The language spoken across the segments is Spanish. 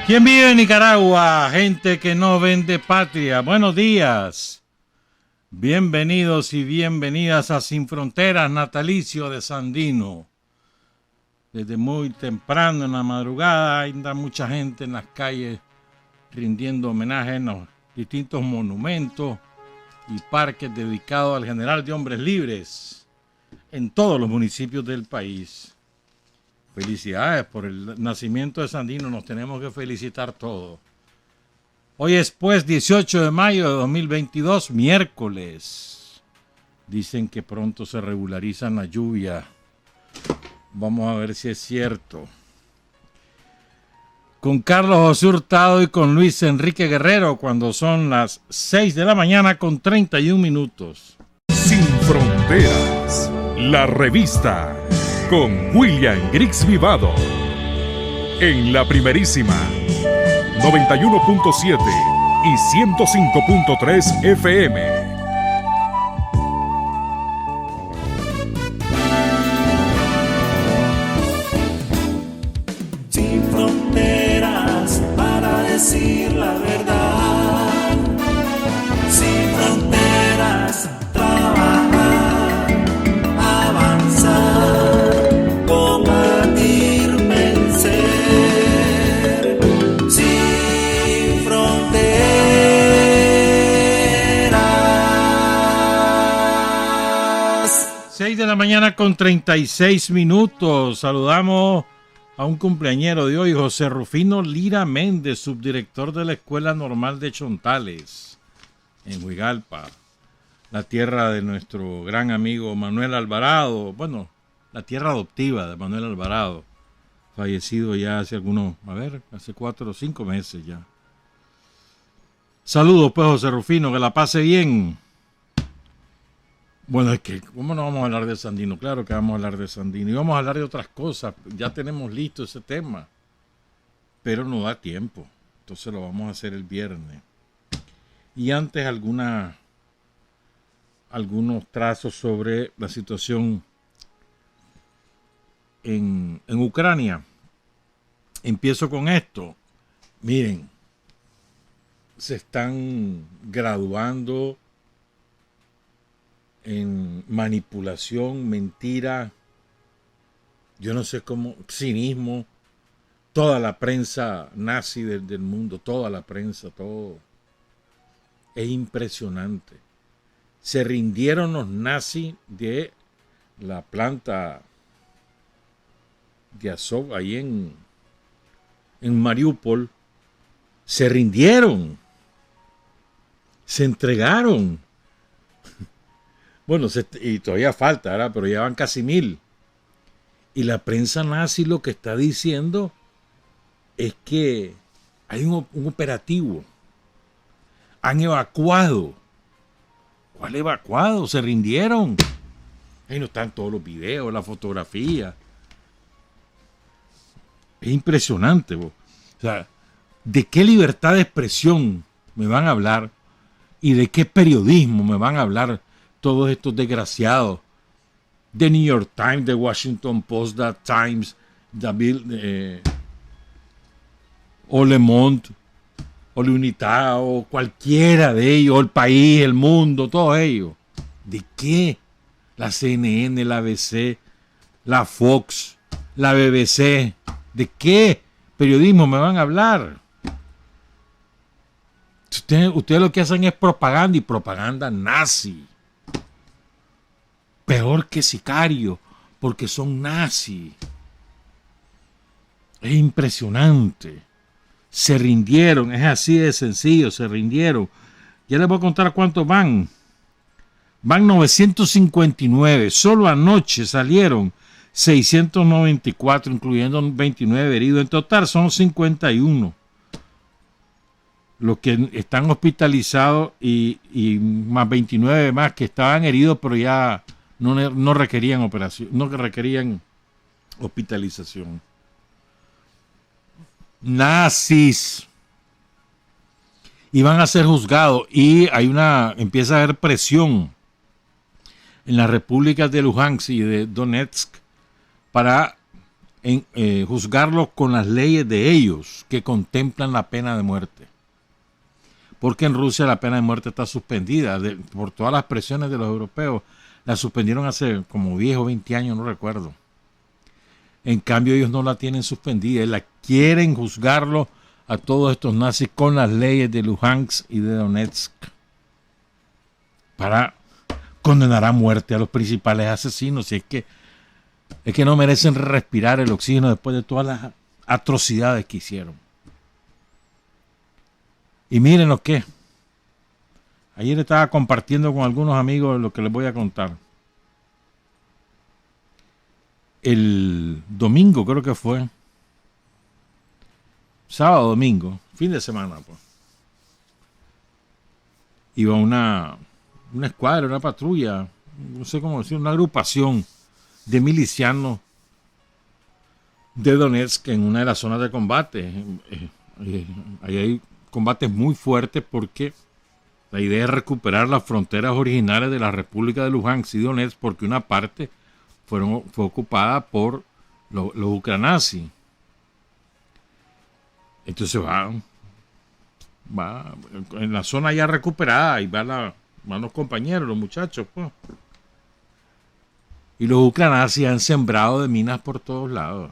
¿Quién vive en Nicaragua? Gente que no vende patria. Buenos días. Bienvenidos y bienvenidas a Sin Fronteras, natalicio de Sandino. Desde muy temprano en la madrugada anda mucha gente en las calles rindiendo homenaje en los distintos monumentos y parques dedicados al general de hombres libres en todos los municipios del país. Felicidades por el nacimiento de Sandino, nos tenemos que felicitar todos. Hoy es pues 18 de mayo de 2022, miércoles. Dicen que pronto se regularizan la lluvia. Vamos a ver si es cierto. Con Carlos José Hurtado y con Luis Enrique Guerrero cuando son las 6 de la mañana con 31 minutos. Sin Fronteras, la revista con William Griggs Vivado. En la primerísima 91.7 y 105.3 FM. Sin fronteras para decir la verdad. Sin fronteras, trabajar, avanzar, combatir, vencer. Sin fronteras. 6 de la mañana con 36 minutos. Saludamos a un cumpleañero de hoy, José Rufino Lira Méndez, subdirector de la Escuela Normal de Chontales, en Huigalpa, la tierra de nuestro gran amigo Manuel Alvarado, bueno, la tierra adoptiva de Manuel Alvarado, fallecido ya hace hace 4 o 5 meses ya. Saludos pues, José Rufino, que la pase bien. Bueno, es que, ¿cómo no vamos a hablar de Sandino? Claro que vamos a hablar de Sandino. Y vamos a hablar de otras cosas. Ya tenemos listo ese tema. Pero no da tiempo. Entonces lo vamos a hacer el viernes. Y antes algunos trazos sobre la situación en Ucrania. Empiezo con esto. Miren, se están graduando en manipulación, mentira, yo no sé cómo, cinismo, toda la prensa nazi del mundo, toda la prensa, todo. Es impresionante. Se rindieron los nazis de la planta de Azov, ahí en Mariupol. Se rindieron. Se entregaron. Bueno, y todavía falta, ¿verdad? Pero ya van casi 1000. Y la prensa nazi lo que está diciendo es que hay un operativo. Han evacuado. ¿Cuál evacuado? Se rindieron. Ahí no están todos los videos, la fotografía. Es impresionante, vos. O sea, ¿de qué libertad de expresión me van a hablar? ¿Y de qué periodismo me van a hablar todos estos desgraciados? The New York Times, The Washington Post, The Times, o Le Monde, o l'Unità, o cualquiera de ellos, o El País, El Mundo, todos ellos. ¿De qué? La CNN, la ABC, la Fox, la BBC. ¿De qué periodismo me van a hablar? Ustedes lo que hacen es propaganda, y propaganda nazi. Peor que sicario, porque son nazis. Es impresionante. Se rindieron, es así de sencillo, se rindieron. Ya les voy a contar cuántos van. Van 959. Solo anoche salieron 694, incluyendo 29 heridos. En total son 51 los que están hospitalizados y más 29 más que estaban heridos, pero ya no requerían operación, no requerían hospitalización. Nazis. Y van a ser juzgados. Y empieza a haber presión en las repúblicas de Luhansk y de Donetsk para juzgarlos con las leyes de ellos que contemplan la pena de muerte. Porque en Rusia la pena de muerte está suspendida por todas las presiones de los europeos. La suspendieron hace como 10 o 20 años, no recuerdo. En cambio ellos no la tienen suspendida y la quieren juzgarlo a todos estos nazis con las leyes de Luhansk y de Donetsk para condenar a muerte a los principales asesinos. Y es que no merecen respirar el oxígeno después de todas las atrocidades que hicieron. Y miren lo que ayer estaba compartiendo con algunos amigos lo que les voy a contar. El domingo creo que fue, sábado, domingo, fin de semana, pues. Iba una escuadra, una patrulla, no sé cómo decir, una agrupación de milicianos de Donetsk en una de las zonas de combate. Ahí hay combates muy fuertes porque la idea es recuperar las fronteras originales de la República de Luhansk y Donetsk, porque una parte fue ocupada por los ucranazis. Entonces va en la zona ya recuperada y van los compañeros, los muchachos, pues. Y los ucranazis han sembrado de minas por todos lados,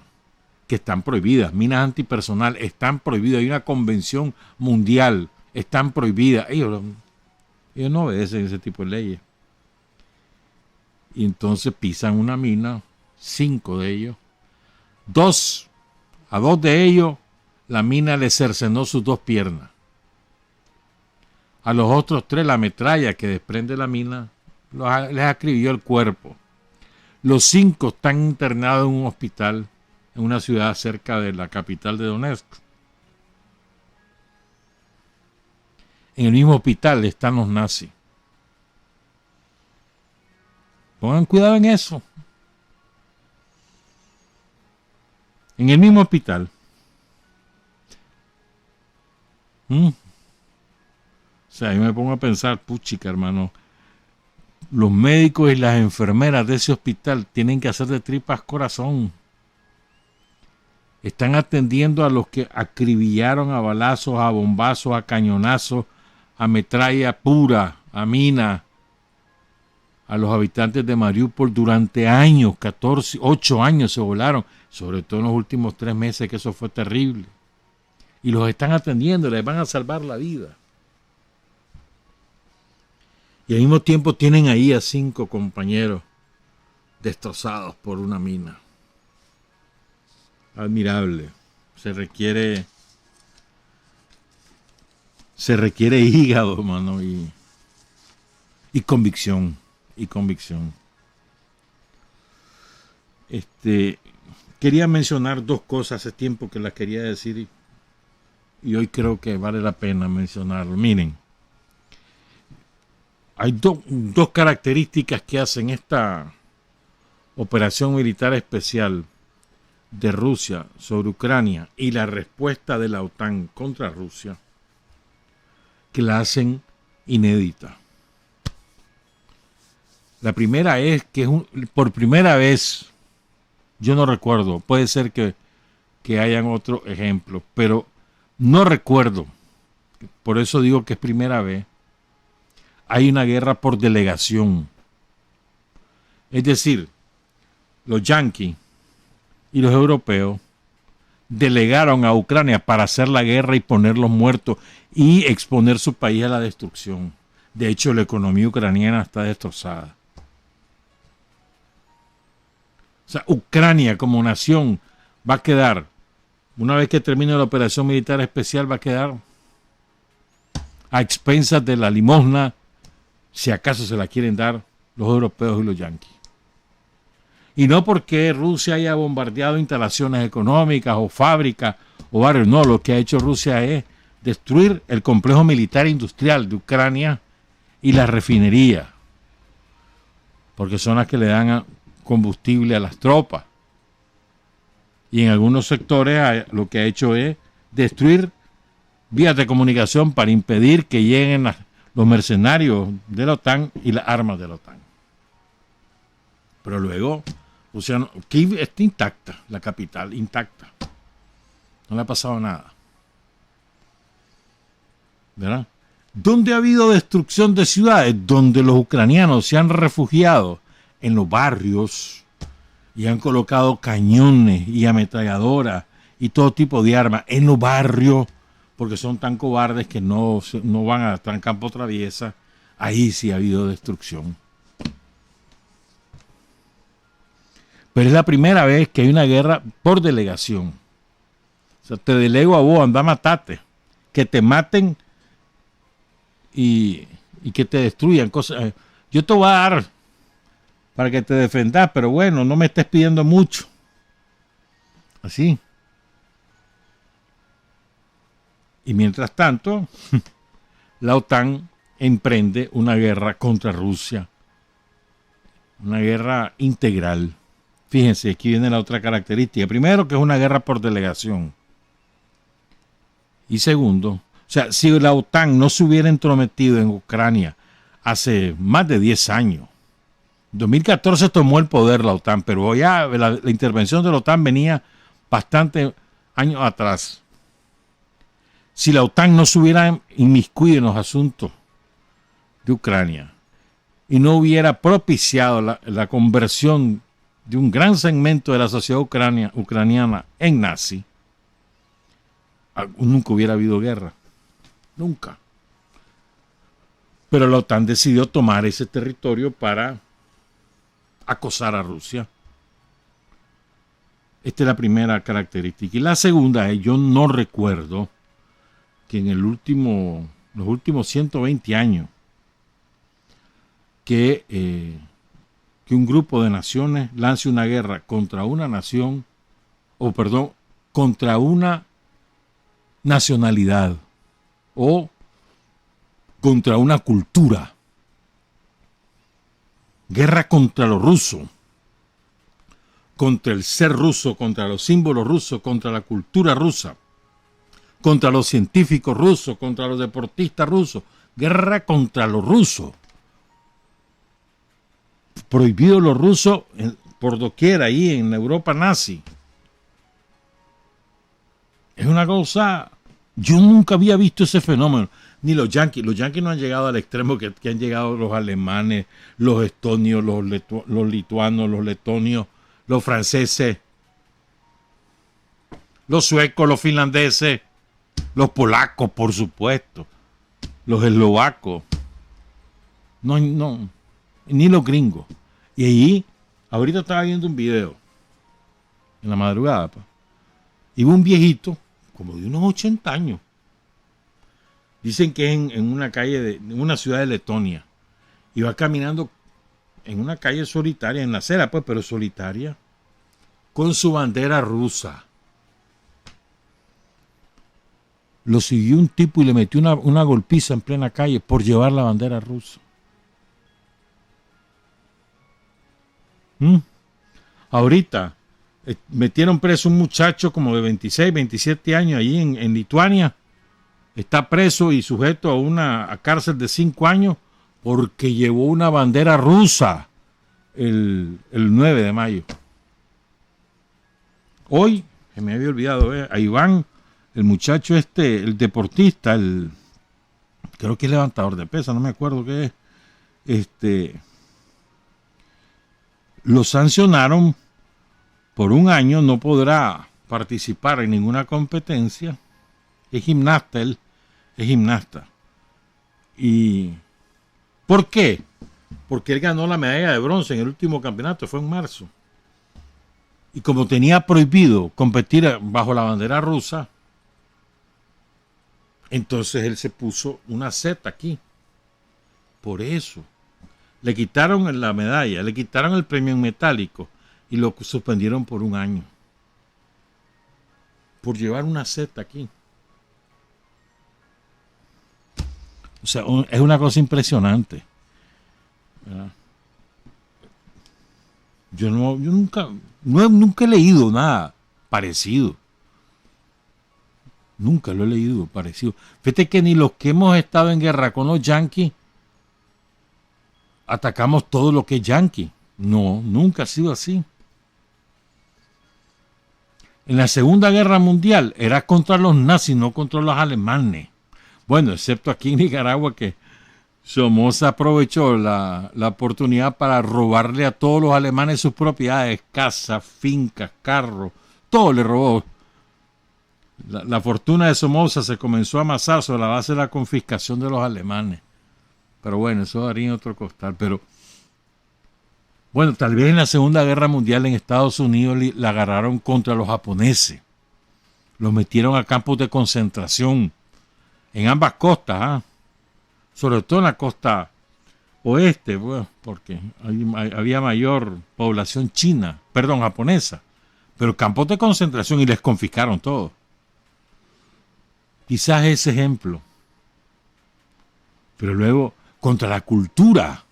que están prohibidas. Minas antipersonal están prohibidas. Hay una convención mundial, están prohibidas. Ellos no obedecen ese tipo de leyes. Y entonces pisan una mina, 5 de ellos. A dos de ellos, la mina les cercenó sus 2 piernas. A los otros 3, la metralla que desprende la mina les acribilló el cuerpo. Los 5 están internados en un hospital en una ciudad cerca de la capital de Donetsk. En el mismo hospital están los nazis. Pongan cuidado en eso. En el mismo hospital. O sea, yo me pongo a pensar, puchica, hermano, los médicos y las enfermeras de ese hospital tienen que hacer de tripas corazón. Están atendiendo a los que acribillaron a balazos, a bombazos, a cañonazos, a metralla pura, a mina, a los habitantes de Mariupol durante años, 8 años se volaron, sobre todo en los últimos 3 meses, que eso fue terrible. Y los están atendiendo, les van a salvar la vida. Y al mismo tiempo tienen ahí a 5 compañeros destrozados por una mina. Admirable. Se requiere hígado, hermano, y convicción. Quería mencionar 2 cosas, hace tiempo que las quería decir y hoy creo que vale la pena mencionarlo. Miren, hay dos características que hacen esta operación militar especial de Rusia sobre Ucrania y la respuesta de la OTAN contra Rusia que la hacen inédita. La primera es que por primera vez, yo no recuerdo, puede ser que hayan otros ejemplos, pero no recuerdo, por eso digo que es primera vez, hay una guerra por delegación. Es decir, los yanquis y los europeos delegaron a Ucrania para hacer la guerra y ponerlos muertos y exponer su país a la destrucción. De hecho, la economía ucraniana está destrozada. O sea, Ucrania como nación va a quedar, una vez que termine la operación militar especial, va a quedar a expensas de la limosna, si acaso se la quieren dar los europeos y los yanquis. Y no porque Rusia haya bombardeado instalaciones económicas o fábricas o barrios, no, lo que ha hecho Rusia es destruir el complejo militar e industrial de Ucrania y la refinería, porque son las que le dan combustible a las tropas. Y en algunos sectores lo que ha hecho es destruir vías de comunicación para impedir que lleguen los mercenarios de la OTAN y las armas de la OTAN. Pero luego Kiev está intacta, la capital, intacta. No le ha pasado nada. ¿Verdad? ¿Dónde ha habido destrucción de ciudades? Donde los ucranianos se han refugiado en los barrios y han colocado cañones y ametralladoras y todo tipo de armas en los barrios, porque son tan cobardes que no van a estar en campo traviesa. Ahí sí ha habido destrucción. Pero es la primera vez que hay una guerra por delegación. O sea, te delego a vos, anda a matarte. Que te maten y que te destruyan cosas. Yo te voy a dar para que te defendas, pero bueno, no me estés pidiendo mucho. Así. Y mientras tanto, la OTAN emprende una guerra contra Rusia. Una guerra integral. Fíjense, aquí viene la otra característica. Primero, que es una guerra por delegación. Y segundo, o sea, si la OTAN no se hubiera entrometido en Ucrania hace más de 10 años, en 2014 tomó el poder la OTAN, pero ya la intervención de la OTAN venía bastante años atrás. Si la OTAN no se hubiera inmiscuido en los asuntos de Ucrania y no hubiera propiciado la conversión de un gran segmento de la sociedad ucraniana en nazi, nunca hubiera habido guerra. Nunca. Pero la OTAN decidió tomar ese territorio para acosar a Rusia. Esta es la primera característica. Y la segunda es, yo no recuerdo que en los últimos 120 años que un grupo de naciones lance una guerra contra una nación, contra una nacionalidad o contra una cultura. Guerra contra lo ruso, contra el ser ruso, contra los símbolos rusos, contra la cultura rusa, contra los científicos rusos, contra los deportistas rusos. Guerra contra lo ruso. Prohibido lo ruso por doquier ahí en la Europa nazi. Es una cosa, yo nunca había visto ese fenómeno. Ni los yanquis no han llegado al extremo que han llegado los alemanes, los estonios, los lituanos, los letonios, los franceses, los suecos, los finlandeses, los polacos, por supuesto, los eslovacos. No, ni los gringos. Y ahí, ahorita estaba viendo un video en la madrugada, iba un viejito como de unos 80 años. Dicen que es en una calle en una ciudad de Letonia. Iba caminando en una calle solitaria, en la acera, pero solitaria, con su bandera rusa. Lo siguió un tipo y le metió una golpiza en plena calle por llevar la bandera rusa. Ahorita metieron preso un muchacho como de 26, 27 años allí en Lituania. Está preso y sujeto a una cárcel de 5 años porque llevó una bandera rusa el 9 de mayo. Hoy, se me había olvidado, a Iván, el muchacho el deportista, creo que es levantador de pesas, no me acuerdo qué es, lo sancionaron por 1 año, no podrá participar en ninguna competencia. Es gimnasta, él es gimnasta. ¿Y por qué? Porque él ganó la medalla de bronce en el último campeonato, fue en marzo. Y como tenía prohibido competir bajo la bandera rusa, entonces él se puso una Z aquí. Por eso. Le quitaron la medalla, le quitaron el premio en metálico y lo suspendieron por 1 año. Por llevar una Z aquí. O sea, es una cosa impresionante. ¿Verdad? Yo nunca he leído nada parecido. Nunca lo he leído parecido. Fíjate que ni los que hemos estado en guerra con los yanquis atacamos todo lo que es yanqui. No, nunca ha sido así. en la Segunda Guerra Mundial era contra los nazis, no contra los alemanes. Bueno, excepto aquí en Nicaragua, que Somoza aprovechó la oportunidad para robarle a todos los alemanes sus propiedades, casas, fincas, carros, todo le robó. La fortuna de Somoza se comenzó a amasar sobre la base de la confiscación de los alemanes. Pero bueno, eso daría en otro costal. Pero bueno, tal vez en la Segunda Guerra Mundial en Estados Unidos la agarraron contra los japoneses. Los metieron a campos de concentración en ambas costas, ¿eh? Sobre todo en la costa oeste, bueno, porque había mayor población japonesa. Pero campos de concentración y les confiscaron todo. Quizás ese ejemplo. Pero luego, contra la cultura,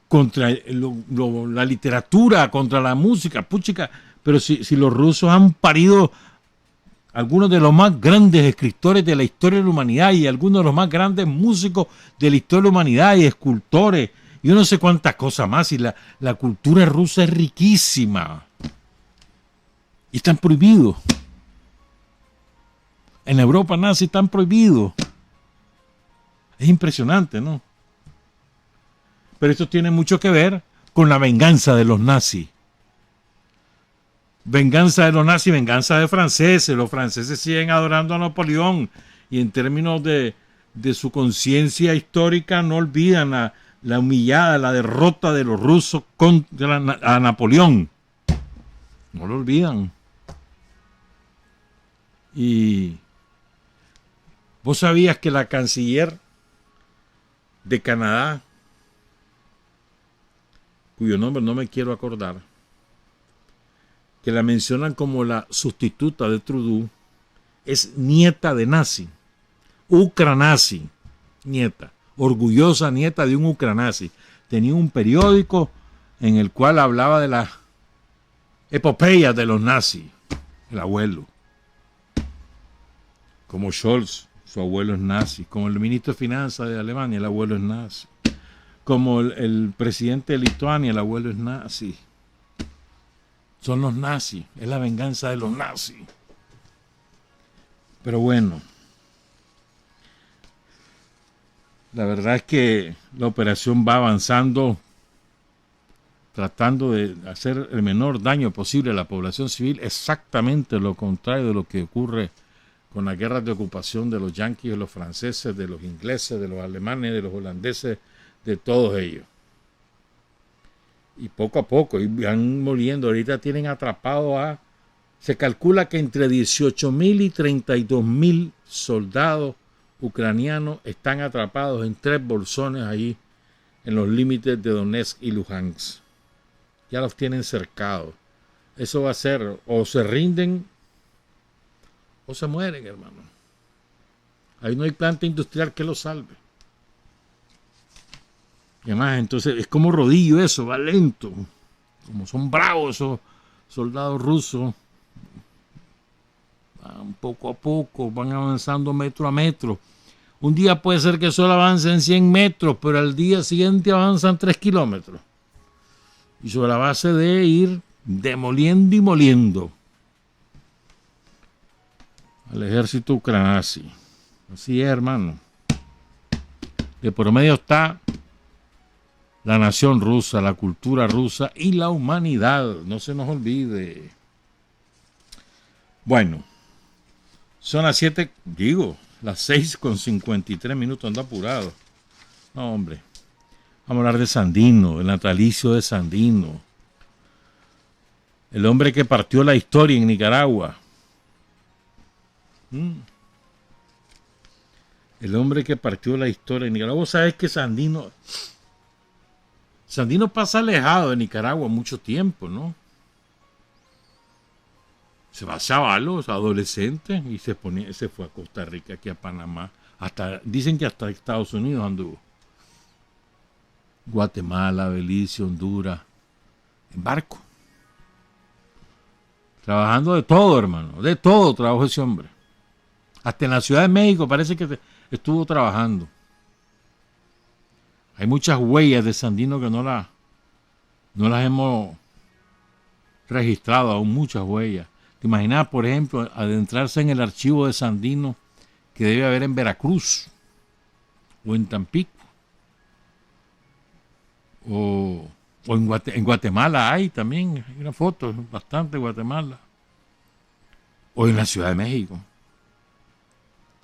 contra la literatura, contra la música, puchica. Pero si los rusos han parido algunos de los más grandes escritores de la historia de la humanidad y algunos de los más grandes músicos de la historia de la humanidad y escultores y yo no sé cuántas cosas más. Y la cultura rusa es riquísima. Y están prohibidos. En la Europa nazi están prohibidos. Es impresionante, ¿no? Pero esto tiene mucho que ver con la venganza de los nazis. Venganza de los nazis, venganza de franceses. Los franceses siguen adorando a Napoleón y en términos de su conciencia histórica no olvidan la humillada, la derrota de los rusos contra a Napoleón. No lo olvidan. Y vos sabías que la canciller de Canadá, cuyo nombre no me quiero acordar, que la mencionan como la sustituta de Trudeau, es nieta de nazi, ucranazi, nieta, orgullosa nieta de un ucranazi. Tenía un periódico en el cual hablaba de la epopeya de los nazis, el abuelo. Como Scholz, su abuelo es nazi. Como el ministro de Finanzas de Alemania, el abuelo es nazi. Como el presidente de Lituania, el abuelo es nazi. Son los nazis, es la venganza de los nazis. Pero bueno, la verdad es que la operación va avanzando, tratando de hacer el menor daño posible a la población civil, exactamente lo contrario de lo que ocurre con las guerras de ocupación de los yanquis, de los franceses, de los ingleses, de los alemanes, de los holandeses, de todos ellos. Y poco a poco, y van muriendo. Ahorita tienen atrapado se calcula que entre 18.000 y 32.000 soldados ucranianos están atrapados en 3 bolsones ahí en los límites de Donetsk y Luhansk. Ya los tienen cercados. Eso va a ser, o se rinden o se mueren, hermano. Ahí no hay planta industrial que los salve. Y además, entonces, es como rodillo eso, va lento. Como son bravos esos soldados rusos. Van poco a poco, van avanzando metro a metro. Un día puede ser que solo avancen 100 metros, pero al día siguiente avanzan 3 kilómetros. Y sobre la base de ir demoliendo y moliendo al ejército ucranazi. Así es, hermano. De por medio está la nación rusa, la cultura rusa y la humanidad. No se nos olvide. Bueno, son las 6:53, ando apurado. No, hombre. Vamos a hablar de Sandino, el natalicio de Sandino. El hombre que partió la historia en Nicaragua. El hombre que partió la historia en Nicaragua. Vos sabés que Sandino pasa alejado de Nicaragua mucho tiempo, ¿no? Se va a chavalos, adolescente, y se fue a Costa Rica, aquí a Panamá. Dicen que hasta Estados Unidos anduvo. Guatemala, Belice, Honduras, en barco. Trabajando de todo, hermano, de todo trabajó ese hombre. Hasta en la Ciudad de México parece que estuvo trabajando. Hay muchas huellas de Sandino que no las hemos registrado aún, muchas huellas. ¿Te imaginas, por ejemplo, adentrarse en el archivo de Sandino que debe haber en Veracruz o en Tampico? O en Guatemala hay también, hay una foto bastante de Guatemala. O en la Ciudad de México.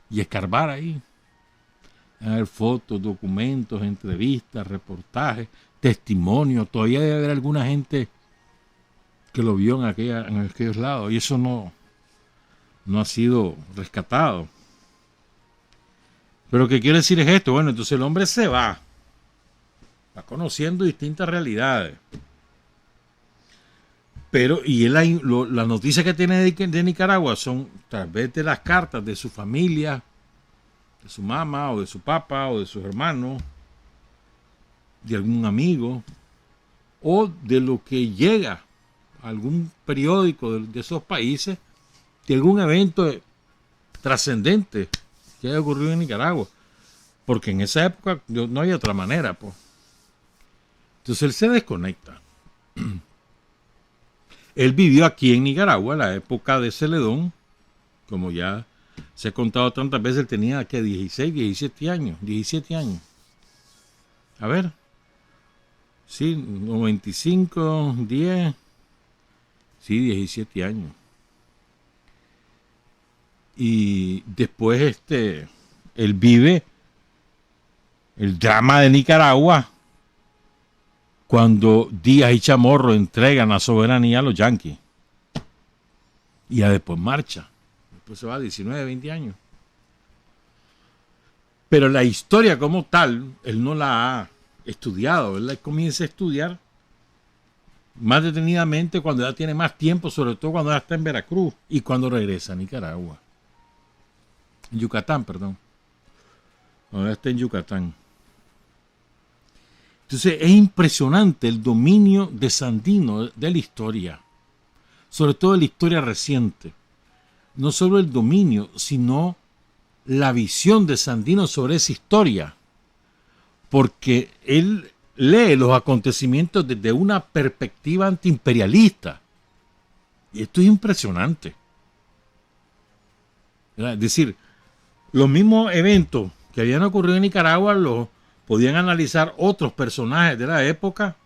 Y escarbar ahí. A ver fotos, documentos, entrevistas, reportajes, testimonios. Todavía debe haber alguna gente que lo vio en aquellos lados. Y eso no ha sido rescatado. Pero ¿qué quiere decir es esto? Bueno, entonces el hombre se va conociendo distintas realidades. Pero, y él la noticia que tiene de Nicaragua son a través de las cartas de su familia, de su mamá, o de su papá, o de sus hermanos, de algún amigo, o de lo que llega a algún periódico de esos países, de algún evento trascendente que haya ocurrido en Nicaragua. Porque en esa época no hay otra manera, pues. Entonces él se desconecta. Él vivió aquí en Nicaragua en la época de Celedón, como ya se ha contado tantas veces. Él tenía que 16, 17 años. A ver. Sí, 95, 10. Sí, 17 años. Y después él vive el drama de Nicaragua cuando Díaz y Chamorro entregan la soberanía a los yanquis. Y ya después marcha. Después se va a 19, 20 años. Pero la historia como tal, él no la ha estudiado. Él la comienza a estudiar más detenidamente cuando ya tiene más tiempo, sobre todo cuando ya está en Veracruz y cuando regresa a Nicaragua. En Yucatán, perdón. Cuando ya está en Yucatán. Entonces es impresionante el dominio de Sandino de la historia, sobre todo de la historia reciente. No solo el dominio, sino la visión de Sandino sobre esa historia, porque él lee los acontecimientos desde una perspectiva antiimperialista. Y esto es impresionante. Es decir, los mismos eventos que habían ocurrido en Nicaragua los podían analizar otros personajes de la época,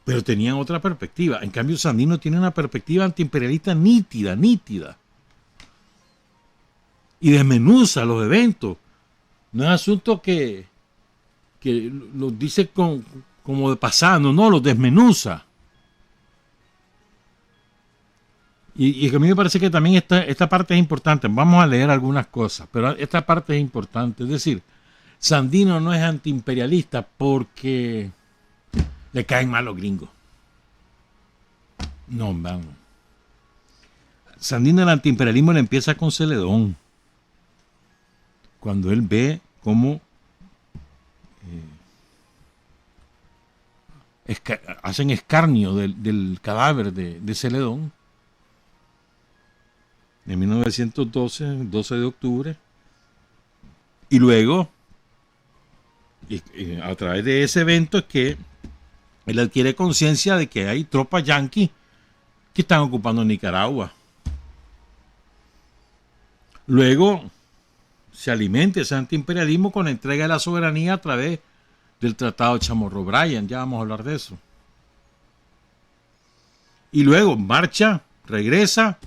pero tenían otra perspectiva. En cambio, Sandino tiene una perspectiva antiimperialista nítida. Y desmenuza los eventos. No es asunto que los dice como de pasando, no, los desmenuza. Y a mí me parece que también esta parte es importante. Vamos a leer algunas cosas, pero esta parte es importante. Es decir, Sandino no es antiimperialista porque le caen mal los gringos. No, vamos. Sandino el antiimperialismo le empieza con Celedón. Cuando él ve cómo hacen escarnio del cadáver de Celedón en 1912, 12 de octubre. Y luego, a través de ese evento, es que él adquiere conciencia de que hay tropas yanquis que están ocupando Nicaragua. Luego se alimenta ese antiimperialismo con la entrega de la soberanía a través del Tratado de Chamorro-Bryan. Ya vamos a hablar de eso. Y luego marcha, regresa,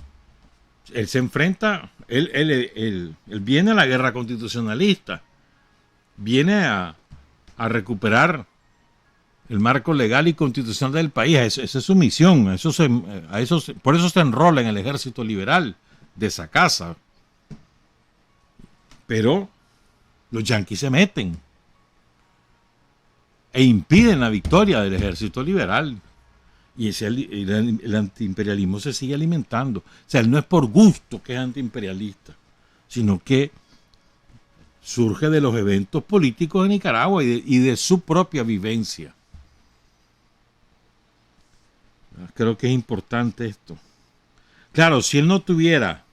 él se enfrenta, él viene a la guerra constitucionalista, viene a recuperar el marco legal y constitucional del país. Esa es su misión. Por eso se enrola en el ejército liberal de esa casa. Pero los yanquis se meten e impiden la victoria del ejército liberal. Y el antiimperialismo se sigue alimentando. O sea, él no es por gusto que es antiimperialista, sino que surge de los eventos políticos de Nicaragua y de su propia vivencia. Creo que es importante esto. Claro, si él no tuviera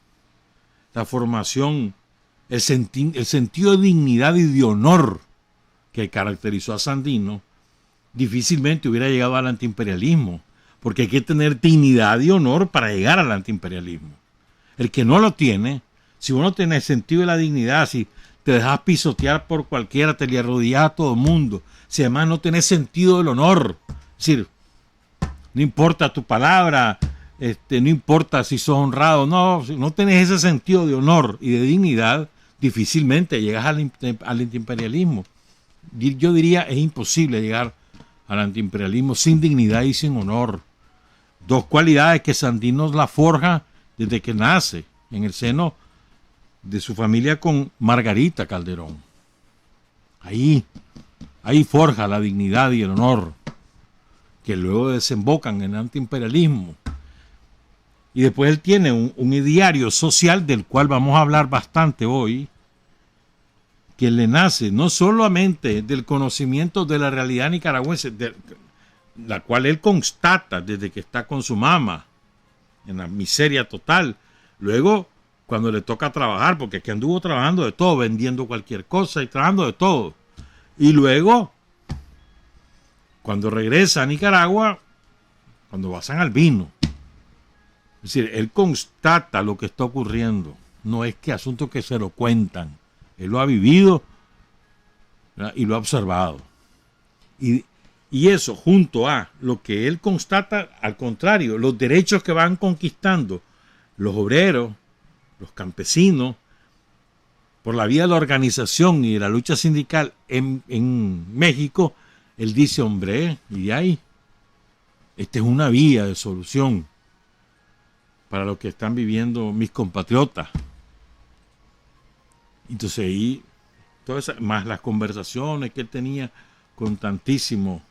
la formación, el sentido de dignidad y de honor que caracterizó a Sandino, difícilmente hubiera llegado al antiimperialismo, porque hay que tener dignidad y honor para llegar al antiimperialismo. El que no lo tiene, si vos no tenés sentido de la dignidad, si te dejas pisotear por cualquiera, te le arrodillás a todo el mundo, si además no tenés sentido del honor, es decir, no importa tu palabra, no importa si sos honrado, no, si no tenés ese sentido de honor y de dignidad, difícilmente llegas al antiimperialismo. Yo diría, es imposible llegar al antiimperialismo sin dignidad y sin honor. Dos cualidades que Sandino la forja desde que nace en el seno de su familia con Margarita Calderón. Ahí forja la dignidad y el honor que luego desembocan en el antiimperialismo. Y después él tiene un ideario social del cual vamos a hablar bastante hoy, que le nace no solamente del conocimiento de la realidad nicaragüense, de la cual él constata desde que está con su mamá, en la miseria total. Luego, cuando le toca trabajar, porque aquí anduvo trabajando de todo, vendiendo cualquier cosa y trabajando de todo. Y luego, cuando regresa a Nicaragua, cuando basan al vino. Es decir, él constata lo que está ocurriendo. No es que asunto que se lo cuentan. Él lo ha vivido, ¿verdad? Y lo ha observado. Y eso, junto a lo que él constata, al contrario, los derechos que van conquistando los obreros, los campesinos, por la vía de la organización y de la lucha sindical en México, él dice, hombre, y de ahí, esta es una vía de solución para lo que están viviendo mis compatriotas. Entonces ahí, más las conversaciones que él tenía con tantísimos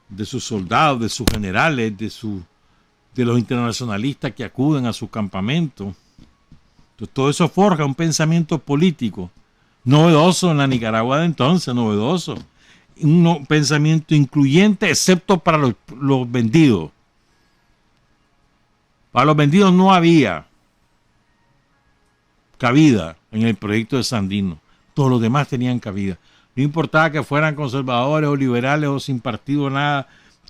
de sus soldados, de sus generales, de los internacionalistas que acuden a su campamento. Entonces, todo eso forja un pensamiento político novedoso en la Nicaragua de entonces, novedoso. Un pensamiento incluyente, excepto para los vendidos. Para los vendidos no había cabida en el proyecto de Sandino. Todos los demás tenían cabida. No importaba que fueran conservadores o liberales o sin partido nada,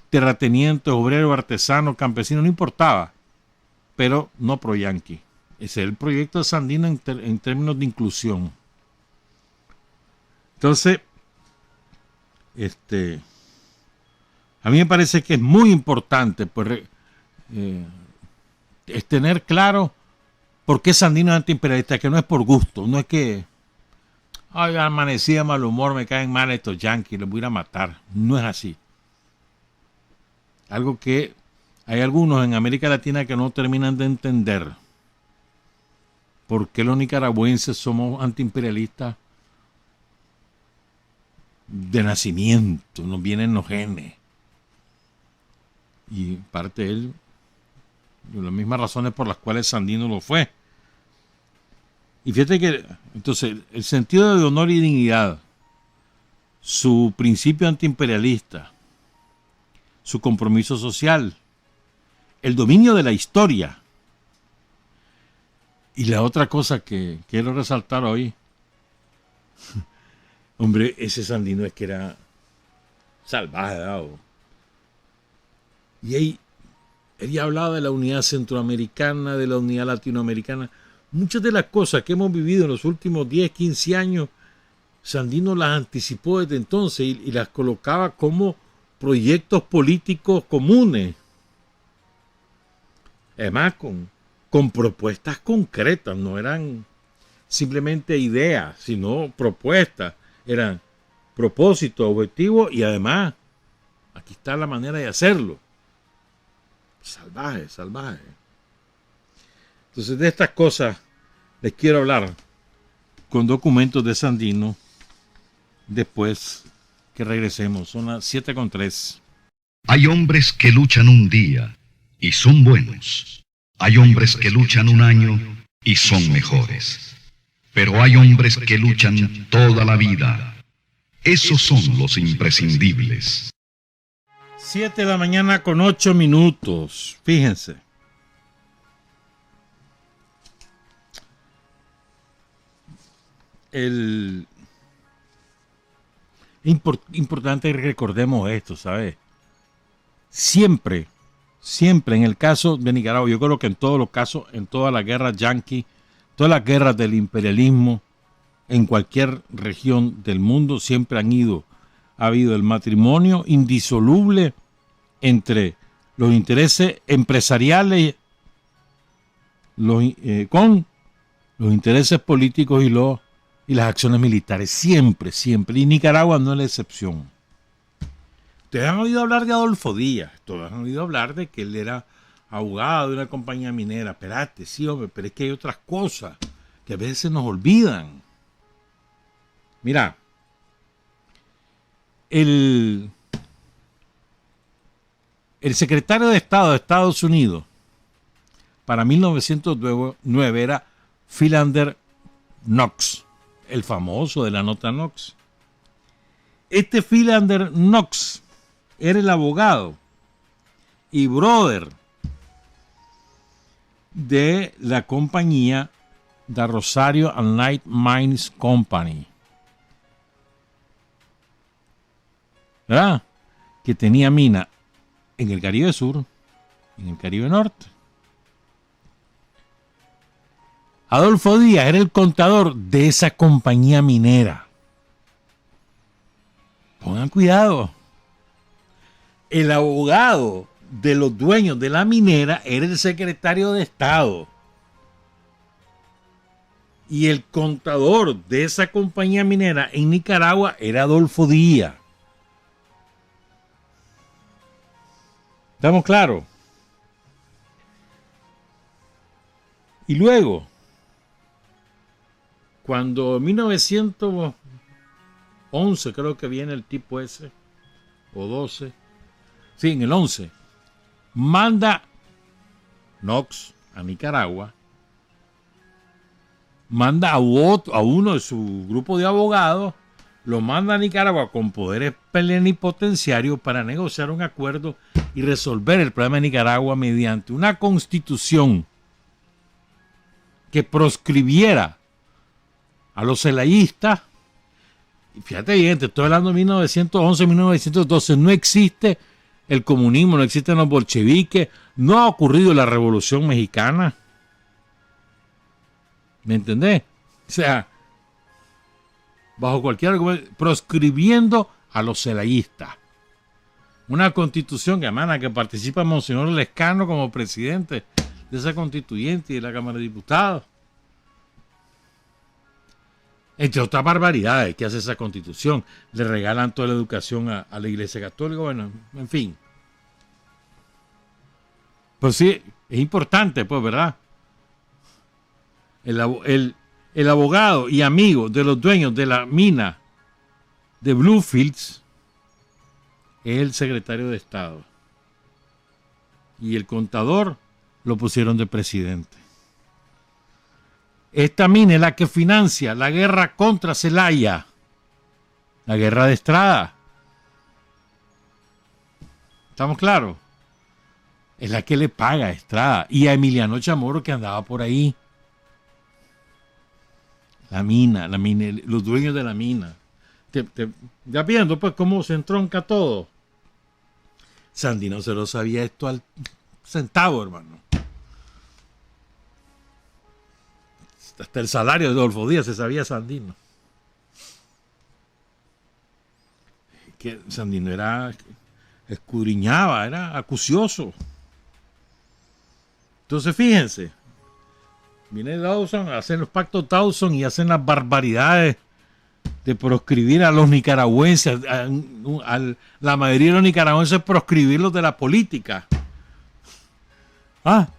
terratenientes, obreros, artesanos, campesinos, no importaba. Pero no pro-yanqui. Ese es el proyecto de Sandino en términos de inclusión. Entonces, a mí me parece que es muy importante pues, es tener claro por qué Sandino es antiimperialista, que no es por gusto, no es que ay, amanecí de mal humor, me caen mal estos yanquis, los voy a ir a matar. No es así. Algo que hay algunos en América Latina que no terminan de entender. ¿Por qué los nicaragüenses somos antiimperialistas de nacimiento? Nos vienen los genes. Y parte de él, de las mismas razones por las cuales Sandino lo fue. Y fíjate que, entonces, el sentido de honor y dignidad, su principio antiimperialista, su compromiso social, el dominio de la historia. Y la otra cosa que quiero resaltar hoy, hombre, ese Sandino es que era salvaje, ¿no? Y ahí, él ya hablaba de la unidad centroamericana, de la unidad latinoamericana. Muchas de las cosas que hemos vivido en los últimos 10, 15 años, Sandino las anticipó desde entonces y las colocaba como proyectos políticos comunes. Además, con propuestas concretas, no eran simplemente ideas, sino propuestas. Eran propósitos, objetivos y además, aquí está la manera de hacerlo. Salvaje, salvaje. Entonces, de estas cosas les quiero hablar con documentos de Sandino después que regresemos. Son las 7:03. Hay hombres que luchan un día y son buenos. Hay hombres que luchan un año y son mejores. Pero hay hombres que luchan toda la vida. Esos son los imprescindibles. 7 de la mañana con 8 minutos. Fíjense. Importante que recordemos esto, ¿sabes? siempre, siempre en el caso de Nicaragua, yo creo que en todos los casos, en todas las guerras yanquis, todas las guerras del imperialismo, en cualquier región del mundo, siempre ha habido el matrimonio indisoluble entre los intereses empresariales con los intereses políticos y las acciones militares. Siempre, siempre. Y Nicaragua no es la excepción. Ustedes han oído hablar de Adolfo Díaz. Todos han oído hablar de que él era abogado de una compañía minera. Espérate, sí, hombre, pero es que hay otras cosas que a veces se nos olvidan. Mira, el secretario de Estado de Estados Unidos para 1909 era Philander Knox, el famoso de la nota Knox. Este Philander Knox era el abogado y brother de la compañía de Rosario and Light Mines Company, ¿verdad? Que tenía mina en el Caribe Sur, en el Caribe Norte. Adolfo Díaz era el contador de esa compañía minera. Pongan cuidado. El abogado de los dueños de la minera era el secretario de Estado. Y el contador de esa compañía minera en Nicaragua era Adolfo Díaz. ¿Estamos claros? Y luego, cuando en 1911 creo que viene el tipo ese, o 12, sí, en el 11, manda Knox a Nicaragua, manda a uno de su grupo de abogados, lo manda a Nicaragua con poderes plenipotenciarios para negociar un acuerdo y resolver el problema de Nicaragua mediante una constitución que proscribiera a los celayistas. Y fíjate bien, te estoy hablando de 1911, 1912, no existe el comunismo, no existen los bolcheviques, no ha ocurrido la Revolución Mexicana. ¿Me entendés? O sea, bajo cualquier argumento, proscribiendo a los celayistas. Una constitución que emana, que participa Monseñor Lescano como presidente de esa constituyente y de la Cámara de Diputados. Entre otras barbaridades que hace esa constitución. Le regalan toda la educación a la Iglesia Católica. Bueno, en fin. Pues sí, es importante, pues, ¿verdad? El abogado y amigo de los dueños de la mina de Bluefields es el secretario de Estado. Y el contador lo pusieron de presidente. Esta mina es la que financia la guerra contra Zelaya, la guerra de Estrada. ¿Estamos claros? Es la que le paga a Estrada y a Emiliano Chamorro, que andaba por ahí. La mina, los dueños de la mina. Ya viendo pues cómo se entronca todo. Sandino se lo sabía esto al centavo, hermano. Hasta el salario de Adolfo Díaz se sabía Sandino. Que Sandino escudriñaba, era acucioso. Entonces fíjense, viene Dawson, hacen los pactos Dawson y hacen las barbaridades de proscribir a los nicaragüenses, la mayoría de los nicaragüenses proscribirlos de la política.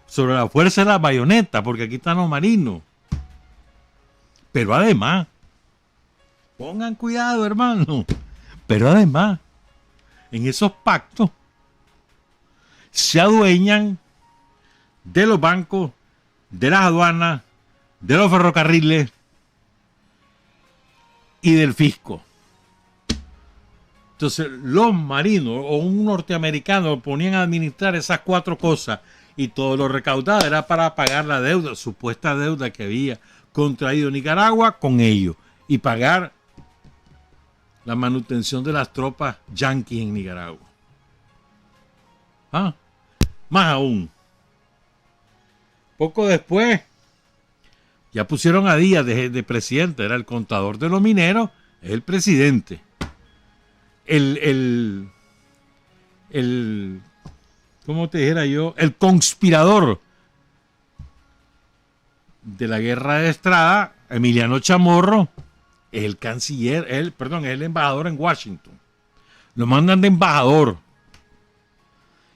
Sobre la fuerza de la bayoneta, porque aquí están los marinos. Pero además, pongan cuidado, hermano, pero además, en esos pactos se adueñan de los bancos, de las aduanas, de los ferrocarriles y del fisco. Entonces los marinos o un norteamericano ponían a administrar esas cuatro cosas y todo lo recaudado era para pagar la deuda, supuesta deuda que había contraído Nicaragua con ellos y pagar la manutención de las tropas yanquis en Nicaragua. ¿Ah? Más aún. Poco después, ya pusieron a Díaz de presidente. Era el contador de los mineros, es el presidente. ¿Cómo te dijera yo? El conspirador de la guerra de Estrada, Emiliano Chamorro, es el canciller, es el embajador en Washington. Lo mandan de embajador.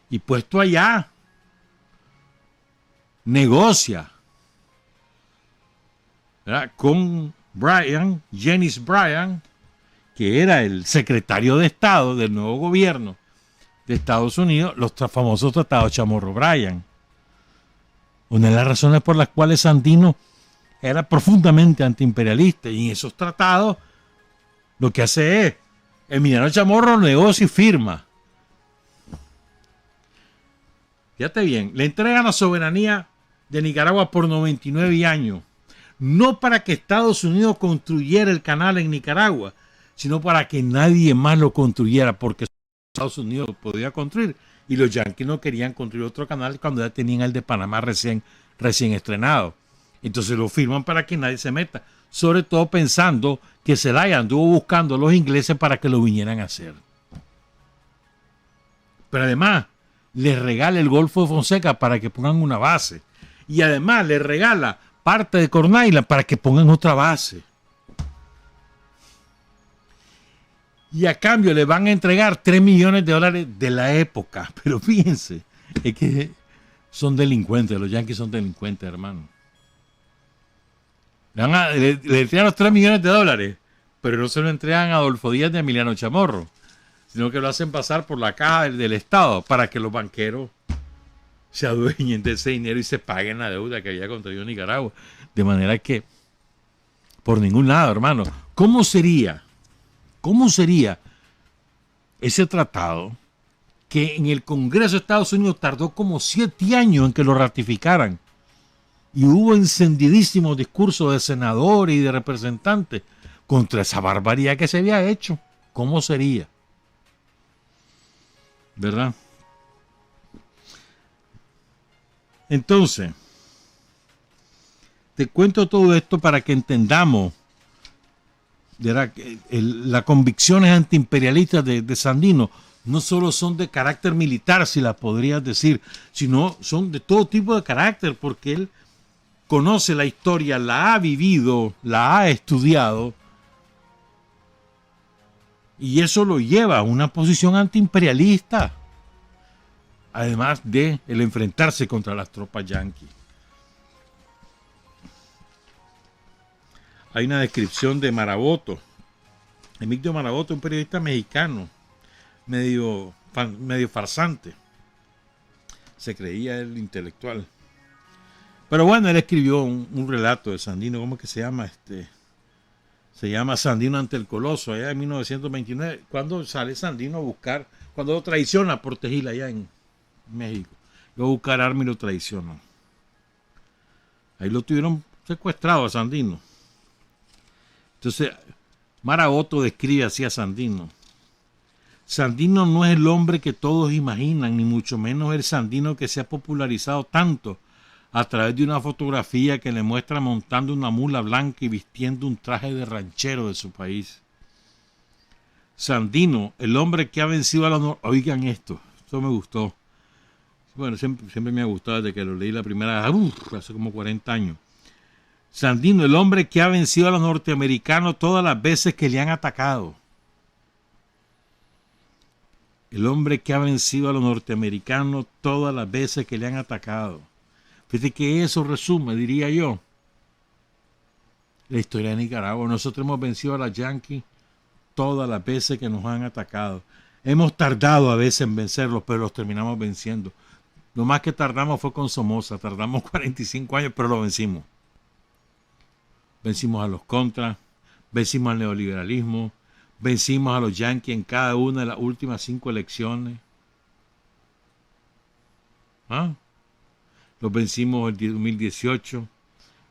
Y puesto allá, negocia, ¿verdad?, con Janice Bryan, que era el secretario de Estado del nuevo gobierno de Estados Unidos, los famosos tratados Chamorro-Bryan. Una de las razones por las cuales Sandino era profundamente antiimperialista, y en esos tratados lo que hace es, Emiliano Chamorro negocia y firma. Fíjate bien, le entregan la soberanía de Nicaragua por 99 años, no para que Estados Unidos construyera el canal en Nicaragua, sino para que nadie más lo construyera, porque Estados Unidos lo podía construir y los yanquis no querían construir otro canal cuando ya tenían el de Panamá recién estrenado. Entonces lo firman para que nadie se meta, sobre todo pensando que Zelaya anduvo buscando a los ingleses para que lo vinieran a hacer. Pero además les regala el Golfo de Fonseca para que pongan una base, y además les regala parte de Corn Island para que pongan otra base. Y a cambio le van a entregar $3 millones de la época. Pero fíjense, es que son delincuentes, los yanquis son delincuentes, hermano. Le entregan los $3 millones, pero no se lo entregan a Adolfo Díaz de Emiliano Chamorro, sino que lo hacen pasar por la caja del Estado para que los banqueros se adueñen de ese dinero y se paguen la deuda que había contraído Nicaragua. De manera que, por ningún lado, hermano, ¿cómo sería ese tratado que en el Congreso de Estados Unidos tardó como 7 años en que lo ratificaran? Y hubo encendidísimos discursos de senadores y de representantes contra esa barbaridad que se había hecho. ¿Cómo sería? ¿Verdad? Entonces, te cuento todo esto para que entendamos, ¿verdad?, las convicciones antiimperialistas de Sandino no solo son de carácter militar, si las podrías decir, sino son de todo tipo de carácter, porque él conoce la historia, la ha vivido, la ha estudiado, y eso lo lleva a una posición antiimperialista, además de el enfrentarse contra las tropas yanquis. Hay una descripción de Maraboto, Emilio Maraboto, un periodista mexicano, medio farsante. Se creía el intelectual. Pero bueno, él escribió un relato de Sandino. ¿Cómo es que se llama? Se llama Sandino ante el Coloso, allá en 1929, cuando sale Sandino a buscar, cuando lo traiciona a Portegil allá en México. Lo a buscar armas y lo traicionan. Ahí lo tuvieron secuestrado a Sandino. Entonces, Maraboto describe así a Sandino. Sandino no es el hombre que todos imaginan, ni mucho menos el Sandino que se ha popularizado tanto a través de una fotografía que le muestra montando una mula blanca y vistiendo un traje de ranchero de su país. Sandino, el hombre que ha vencido a la... Oigan esto me gustó. Bueno, siempre me ha gustado desde que lo leí la primera vez, hace como 40 años. Sandino, el hombre que ha vencido a los norteamericanos todas las veces que le han atacado. El hombre que ha vencido a los norteamericanos todas las veces que le han atacado. Fíjate que eso resume, diría yo, la historia de Nicaragua. Nosotros hemos vencido a los yanquis todas las veces que nos han atacado. Hemos tardado a veces en vencerlos, pero los terminamos venciendo. Lo más que tardamos fue con Somoza. Tardamos 45 años, pero lo vencimos. Vencimos a los contras, vencimos al neoliberalismo, vencimos a los yanquis en cada una de las últimas 5 elecciones. Los vencimos en el 2018,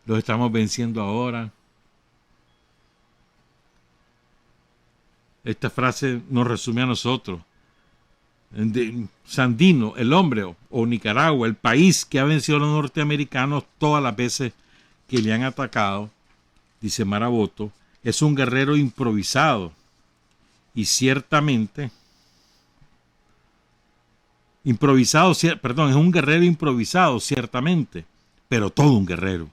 los estamos venciendo ahora. Esta frase nos resume a nosotros. Sandino, el hombre, o Nicaragua, el país que ha vencido a los norteamericanos todas las veces que le han atacado, dice Maraboto, es un guerrero improvisado. Y ciertamente, es un guerrero improvisado, ciertamente, pero todo un guerrero.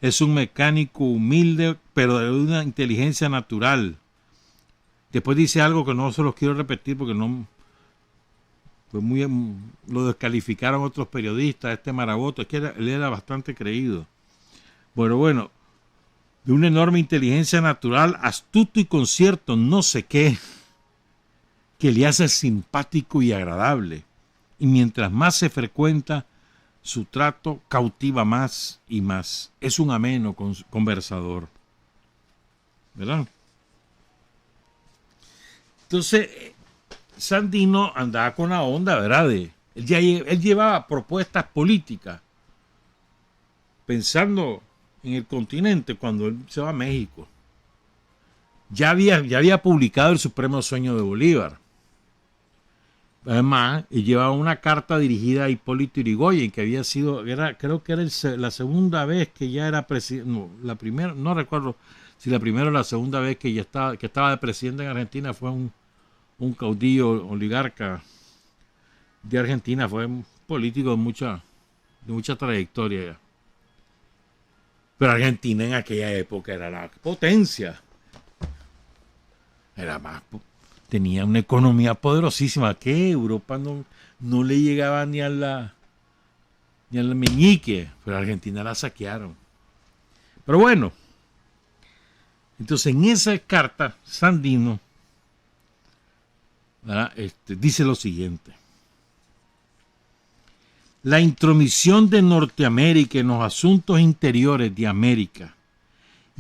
Es un mecánico humilde, pero de una inteligencia natural. Después dice algo que no se los quiero repetir porque no lo descalificaron otros periodistas, Maraboto, es que él era bastante creído. Bueno, de una enorme inteligencia natural, astuto y con cierto no sé qué, que le hace simpático y agradable. Y mientras más se frecuenta, su trato cautiva más y más. Es un ameno conversador. ¿Verdad? Entonces, Sandino andaba con la onda, ¿verdad? Él llevaba propuestas políticas pensando en el continente cuando él se va a México. Ya había publicado El Supremo Sueño de Bolívar. Además, y llevaba una carta dirigida a Hipólito Yrigoyen, que había sido, creo que era la segunda vez que ya era presidente, no, la primera, no recuerdo si la primera o la segunda vez que ya estaba de presidente en Argentina, fue un caudillo oligarca de Argentina, fue un político de mucha trayectoria ya. Pero Argentina en aquella época era la potencia. Tenía una economía poderosísima que Europa no le llegaba ni al meñique, pero Argentina la saquearon. Pero bueno, entonces en esa carta Sandino dice lo siguiente: la intromisión de Norteamérica en los asuntos interiores de América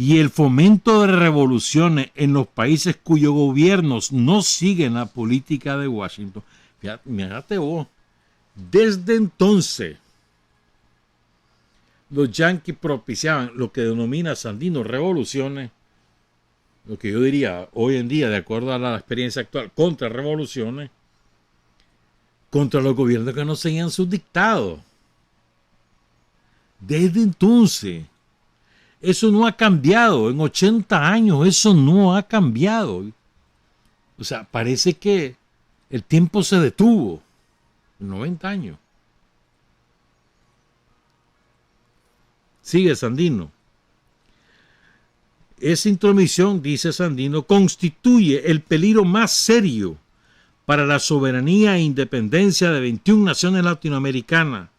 y el fomento de revoluciones en los países cuyos gobiernos no siguen la política de Washington. Fíjate vos, desde entonces los yanquis propiciaban lo que denomina Sandino revoluciones, lo que yo diría hoy en día, de acuerdo a la experiencia actual, contrarrevoluciones, contra los gobiernos que no seguían sus dictados. Desde entonces. Eso no ha cambiado. En 80 años eso no ha cambiado. O sea, parece que el tiempo se detuvo. En 90 años. Sigue Sandino. Esa intromisión, dice Sandino, constituye el peligro más serio para la soberanía e independencia de 21 naciones latinoamericanas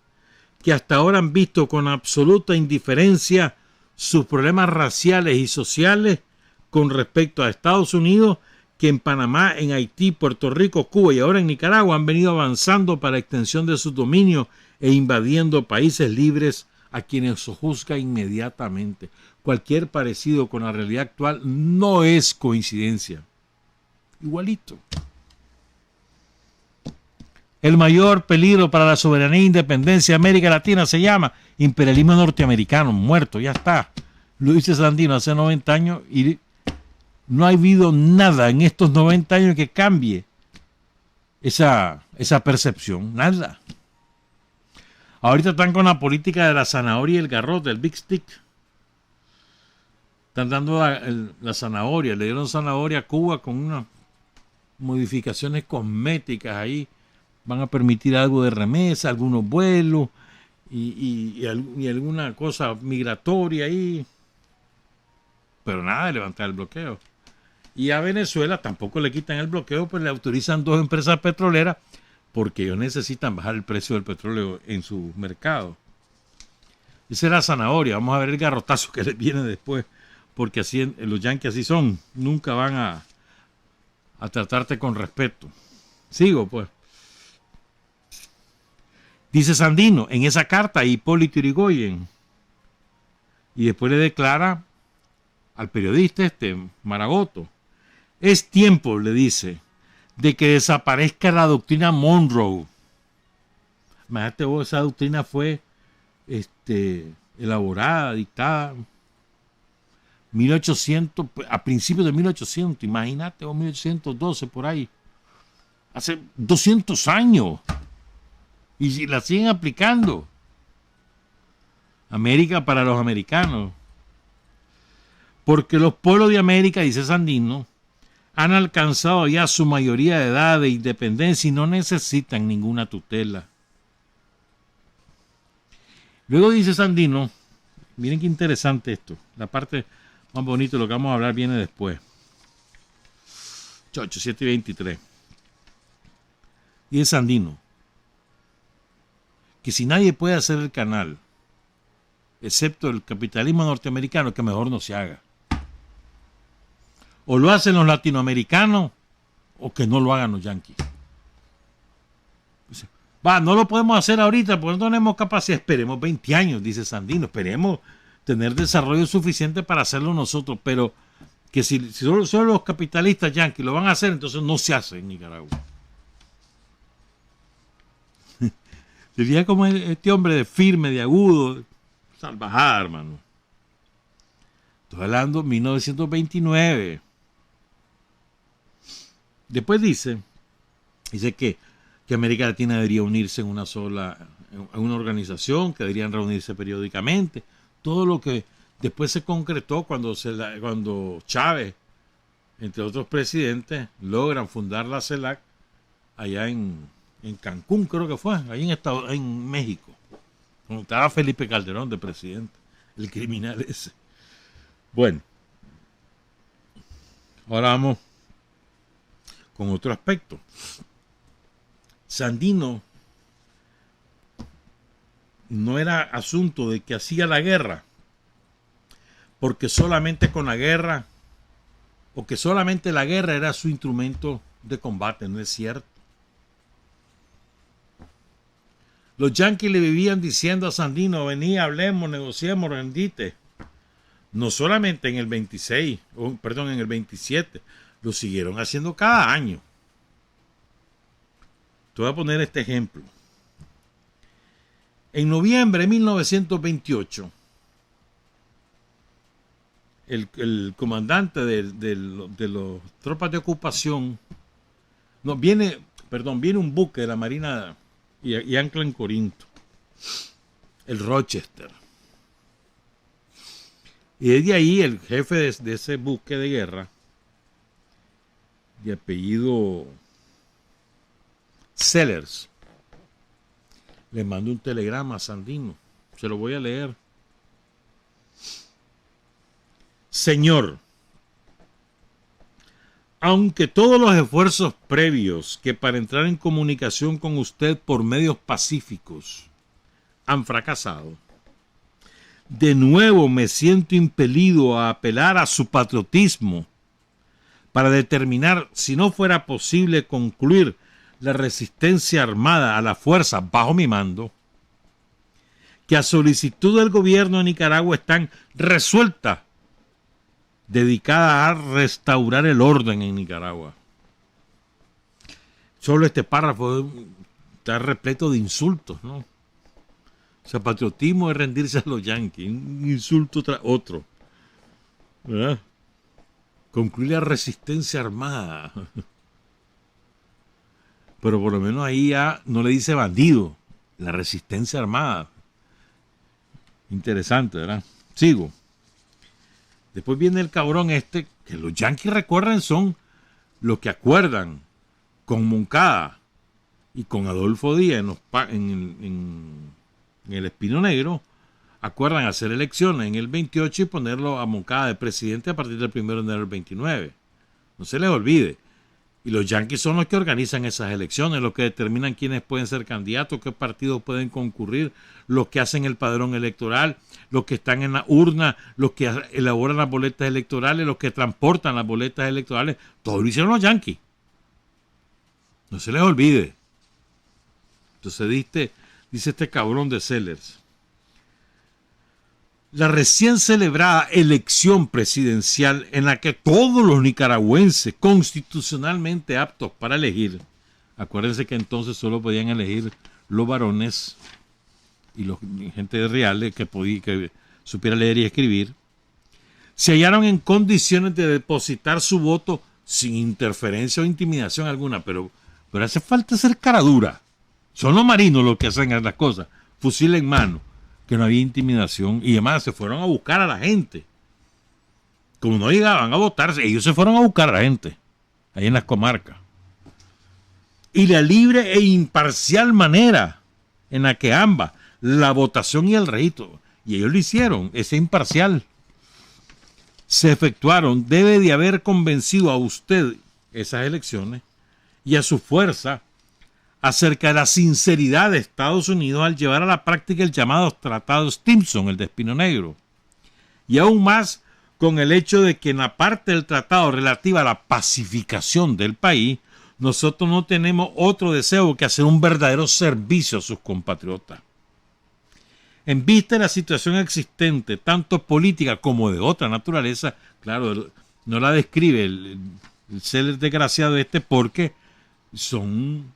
que hasta ahora han visto con absoluta indiferencia sus problemas raciales y sociales con respecto a Estados Unidos, que en Panamá, en Haití, Puerto Rico, Cuba y ahora en Nicaragua han venido avanzando para la extensión de sus dominios e invadiendo países libres a quienes se juzga inmediatamente. Cualquier parecido con la realidad actual no es coincidencia. Igualito. El mayor peligro para la soberanía e independencia de América Latina se llama imperialismo norteamericano, muerto, ya está. Lo dice Sandino hace 90 años y no ha habido nada en estos 90 años que cambie esa percepción, nada. Ahorita están con la política de la zanahoria y el garrote, el Big Stick. Están dando la zanahoria, le dieron zanahoria a Cuba con unas modificaciones cosméticas ahí. Van a permitir algo de remesa, algunos vuelos y alguna cosa migratoria ahí. Pero nada de levantar el bloqueo. Y a Venezuela tampoco le quitan el bloqueo, pues le autorizan 2 empresas petroleras porque ellos necesitan bajar el precio del petróleo en su mercado. Esa es la zanahoria. Vamos a ver el garrotazo que les viene después, porque así los yanquis así son. Nunca van a tratarte con respeto. Sigo, pues. Dice Sandino en esa carta a Hipólito Yrigoyen, y después le declara al periodista Maraboto: es tiempo, le dice, de que desaparezca la doctrina Monroe. Imagínate vos, esa doctrina fue elaborada, dictada 1800, a principios de 1800, imagínate, o 1812 por ahí. hace 200 años. Y la siguen aplicando. América para los americanos. Porque los pueblos de América, dice Sandino, han alcanzado ya su mayoría de edad de independencia y no necesitan ninguna tutela. Luego dice Sandino, miren qué interesante esto, la parte más bonita de lo que vamos a hablar viene después. 7:23. Dice Sandino, que si nadie puede hacer el canal, excepto el capitalismo norteamericano, que mejor no se haga. O lo hacen los latinoamericanos, o que no lo hagan los yanquis. No lo podemos hacer ahorita porque no tenemos capacidad. Esperemos 20 años, dice Sandino. Esperemos tener desarrollo suficiente para hacerlo nosotros. Pero que si solo los capitalistas yanquis lo van a hacer, entonces no se hace en Nicaragua. Se fija como este hombre de firme, de agudo, salvajada, hermano. Estoy hablando de 1929. Después dice que América Latina debería unirse en una organización, que deberían reunirse periódicamente. Todo lo que después se concretó cuando Chávez, entre otros presidentes, logran fundar la CELAC allá en Cancún, creo que fue, ahí en México. Cuando estaba Felipe Calderón de presidente, el criminal ese. Bueno, ahora vamos con otro aspecto. Sandino no era asunto de que hacía la guerra, porque solamente con la guerra, o que solamente la guerra era su instrumento de combate, no es cierto. Los yanquis le vivían diciendo a Sandino, vení, hablemos, negociemos, rendite. No solamente en el 26, en el 27, lo siguieron haciendo cada año. Te voy a poner este ejemplo. En noviembre de 1928, el comandante de las tropas de ocupación, viene un buque de la Marina y ancla en Corinto, el Rochester. Y desde ahí el jefe de ese buque de guerra, de apellido Sellers, le mandó un telegrama a Sandino. Se lo voy a leer. Señor, aunque todos los esfuerzos previos que para entrar en comunicación con usted por medios pacíficos han fracasado, de nuevo me siento impelido a apelar a su patriotismo para determinar si no fuera posible concluir la resistencia armada a la fuerza bajo mi mando, que a solicitud del gobierno de Nicaragua están resueltas, dedicadas a restaurar el orden en Nicaragua. Solo este párrafo está repleto de insultos, ¿no? O sea, patriotismo es rendirse a los yanquis, un insulto tras otro, ¿verdad? Concluir la resistencia armada. Pero por lo menos ahí ya no le dice bandido, la resistencia armada. Interesante, ¿verdad? Sigo. Después viene el cabrón que los yanquis, recuerden, son los que acuerdan con Moncada y con Adolfo Díaz en el Espino Negro, acuerdan hacer elecciones en el 28 y ponerlo a Moncada de presidente a partir del 1 de enero del 29. No se les olvide. Y los yanquis son los que organizan esas elecciones, los que determinan quiénes pueden ser candidatos, qué partidos pueden concurrir, los que hacen el padrón electoral, los que están en la urna, los que elaboran las boletas electorales, los que transportan las boletas electorales. Todo lo hicieron los yanquis. No se les olvide. Entonces dice este cabrón de Sellers: la recién celebrada elección presidencial en la que todos los nicaragüenses constitucionalmente aptos para elegir, acuérdense que entonces solo podían elegir los varones y gente real que supiera leer y escribir, se hallaron en condiciones de depositar su voto sin interferencia o intimidación alguna, pero pero hace falta ser cara dura. Son los marinos los que hacen las cosas, fusil en mano, que no había intimidación, y además se fueron a buscar a la gente. Como no llegaban a votarse, ellos se fueron a buscar a la gente, ahí en las comarcas. Y la libre e imparcial manera en la que ambas, la votación y el registro, y ellos lo hicieron, ese imparcial, se efectuaron, debe de haber convencido a usted esas elecciones y a su fuerza acerca de la sinceridad de Estados Unidos al llevar a la práctica el llamado Tratado Stimson, el de Espino Negro. Y aún más con el hecho de que en la parte del tratado relativa a la pacificación del país, nosotros no tenemos otro deseo que hacer un verdadero servicio a sus compatriotas. En vista de la situación existente, tanto política como de otra naturaleza, claro, no la describe el ser desgraciado porque son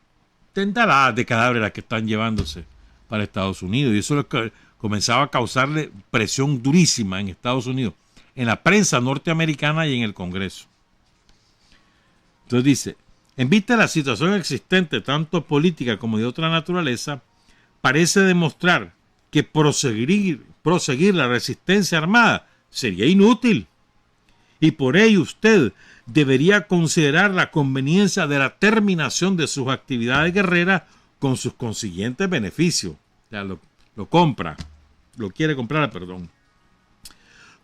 tendaladas de cadáveres las que están llevándose para Estados Unidos. Y eso es lo que comenzaba a causarle presión durísima en Estados Unidos, en la prensa norteamericana y en el Congreso. Entonces dice, en vista de la situación existente, tanto política como de otra naturaleza, parece demostrar que proseguir la resistencia armada sería inútil. Y por ello usted debería considerar la conveniencia de la terminación de sus actividades guerreras con sus consiguientes beneficios. Ya lo quiere comprar, perdón.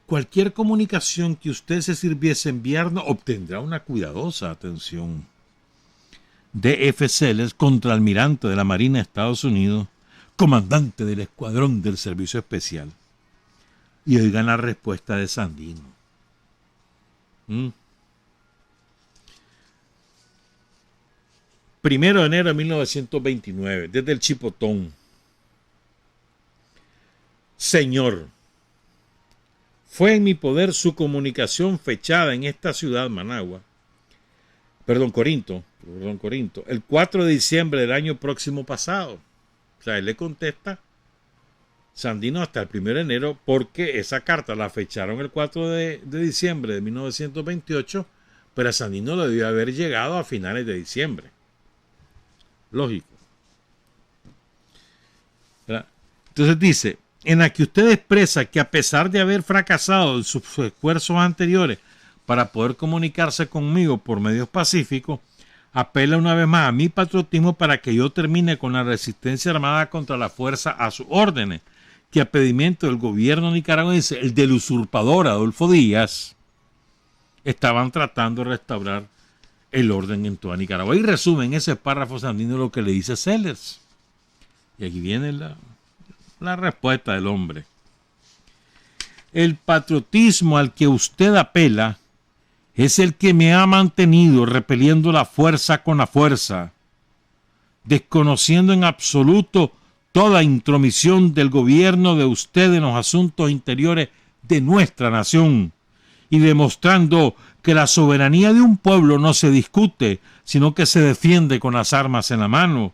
Cualquier comunicación que usted se sirviese enviarnos obtendrá una cuidadosa atención. D.F. Sellers, contraalmirante de la Marina de Estados Unidos, comandante del escuadrón del Servicio Especial. Y oigan la respuesta de Sandino. 1 de enero de 1929, desde el Chipotón. Señor, fue en mi poder su comunicación fechada en esta ciudad, Corinto, el 4 de diciembre del año próximo pasado. O sea, él le contesta Sandino hasta el 1 de enero porque esa carta la fecharon el 4 de diciembre de 1928, pero a Sandino le debió haber llegado a finales de diciembre. Lógico. ¿Verdad? Entonces dice, en la que usted expresa que a pesar de haber fracasado en sus esfuerzos anteriores para poder comunicarse conmigo por medios pacíficos, apela una vez más a mi patriotismo para que yo termine con la resistencia armada contra la fuerza a sus órdenes, que a pedimento del gobierno nicaragüense, el del usurpador Adolfo Díaz, estaban tratando de restaurar el orden en toda Nicaragua. Y resume en ese párrafo Sandino lo que le dice Sellers. Y aquí viene la respuesta del hombre. El patriotismo al que usted apela es el que me ha mantenido repeliendo la fuerza con la fuerza, desconociendo en absoluto toda intromisión del gobierno de usted en los asuntos interiores de nuestra nación y demostrando que la soberanía de un pueblo no se discute, sino que se defiende con las armas en la mano.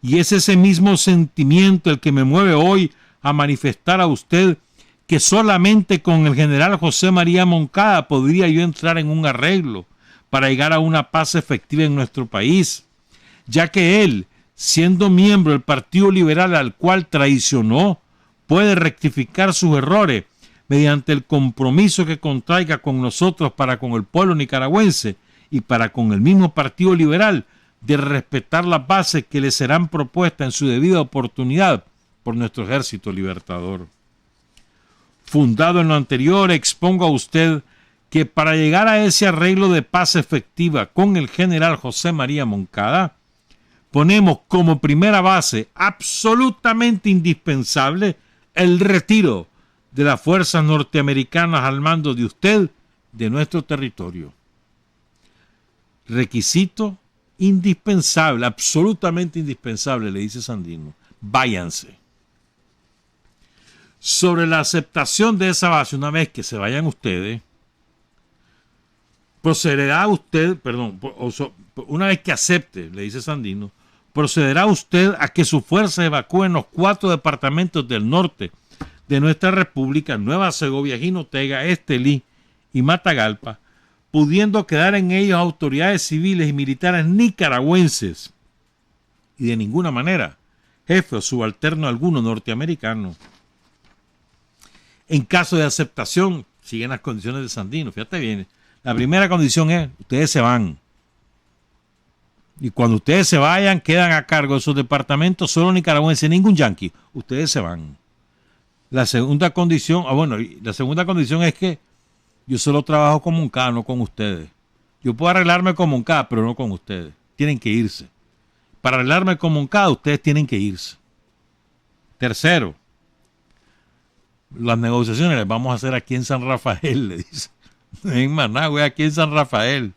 Y es ese mismo sentimiento el que me mueve hoy a manifestar a usted que solamente con el general José María Moncada podría yo entrar en un arreglo para llegar a una paz efectiva en nuestro país, ya que él, siendo miembro del Partido Liberal al cual traicionó, puede rectificar sus errores mediante el compromiso que contraiga con nosotros para con el pueblo nicaragüense y para con el mismo Partido Liberal de respetar las bases que le serán propuestas en su debida oportunidad por nuestro ejército libertador. Fundado en lo anterior, expongo a usted que para llegar a ese arreglo de paz efectiva con el general José María Moncada, ponemos como primera base absolutamente indispensable el retiro de las fuerzas norteamericanas al mando de usted de nuestro territorio. Requisito indispensable, absolutamente indispensable, le dice Sandino. Váyanse. Sobre la aceptación de esa base, una vez que se vayan ustedes, una vez que acepte, le dice Sandino, procederá usted a que sus fuerzas evacúen los 4 departamentos del norte de nuestra república, Nueva Segovia, Jinotega, Estelí y Matagalpa, pudiendo quedar en ellos autoridades civiles y militares nicaragüenses y de ninguna manera jefe o subalterno alguno norteamericano. En caso de aceptación, siguen las condiciones de Sandino. Fíjate bien, la primera condición es, ustedes se van. Y cuando ustedes se vayan, quedan a cargo de sus departamentos solo nicaragüenses, ningún yanqui. Ustedes se van. La segunda condición, la segunda condición es que yo solo trabajo con Moncada, no con ustedes. Yo puedo arreglarme con Moncada, pero no con ustedes. Tienen que irse. Para arreglarme con Moncada, ustedes tienen que irse. Tercero, las negociaciones las vamos a hacer aquí en San Rafael, le dice. En Managua, aquí en San Rafael.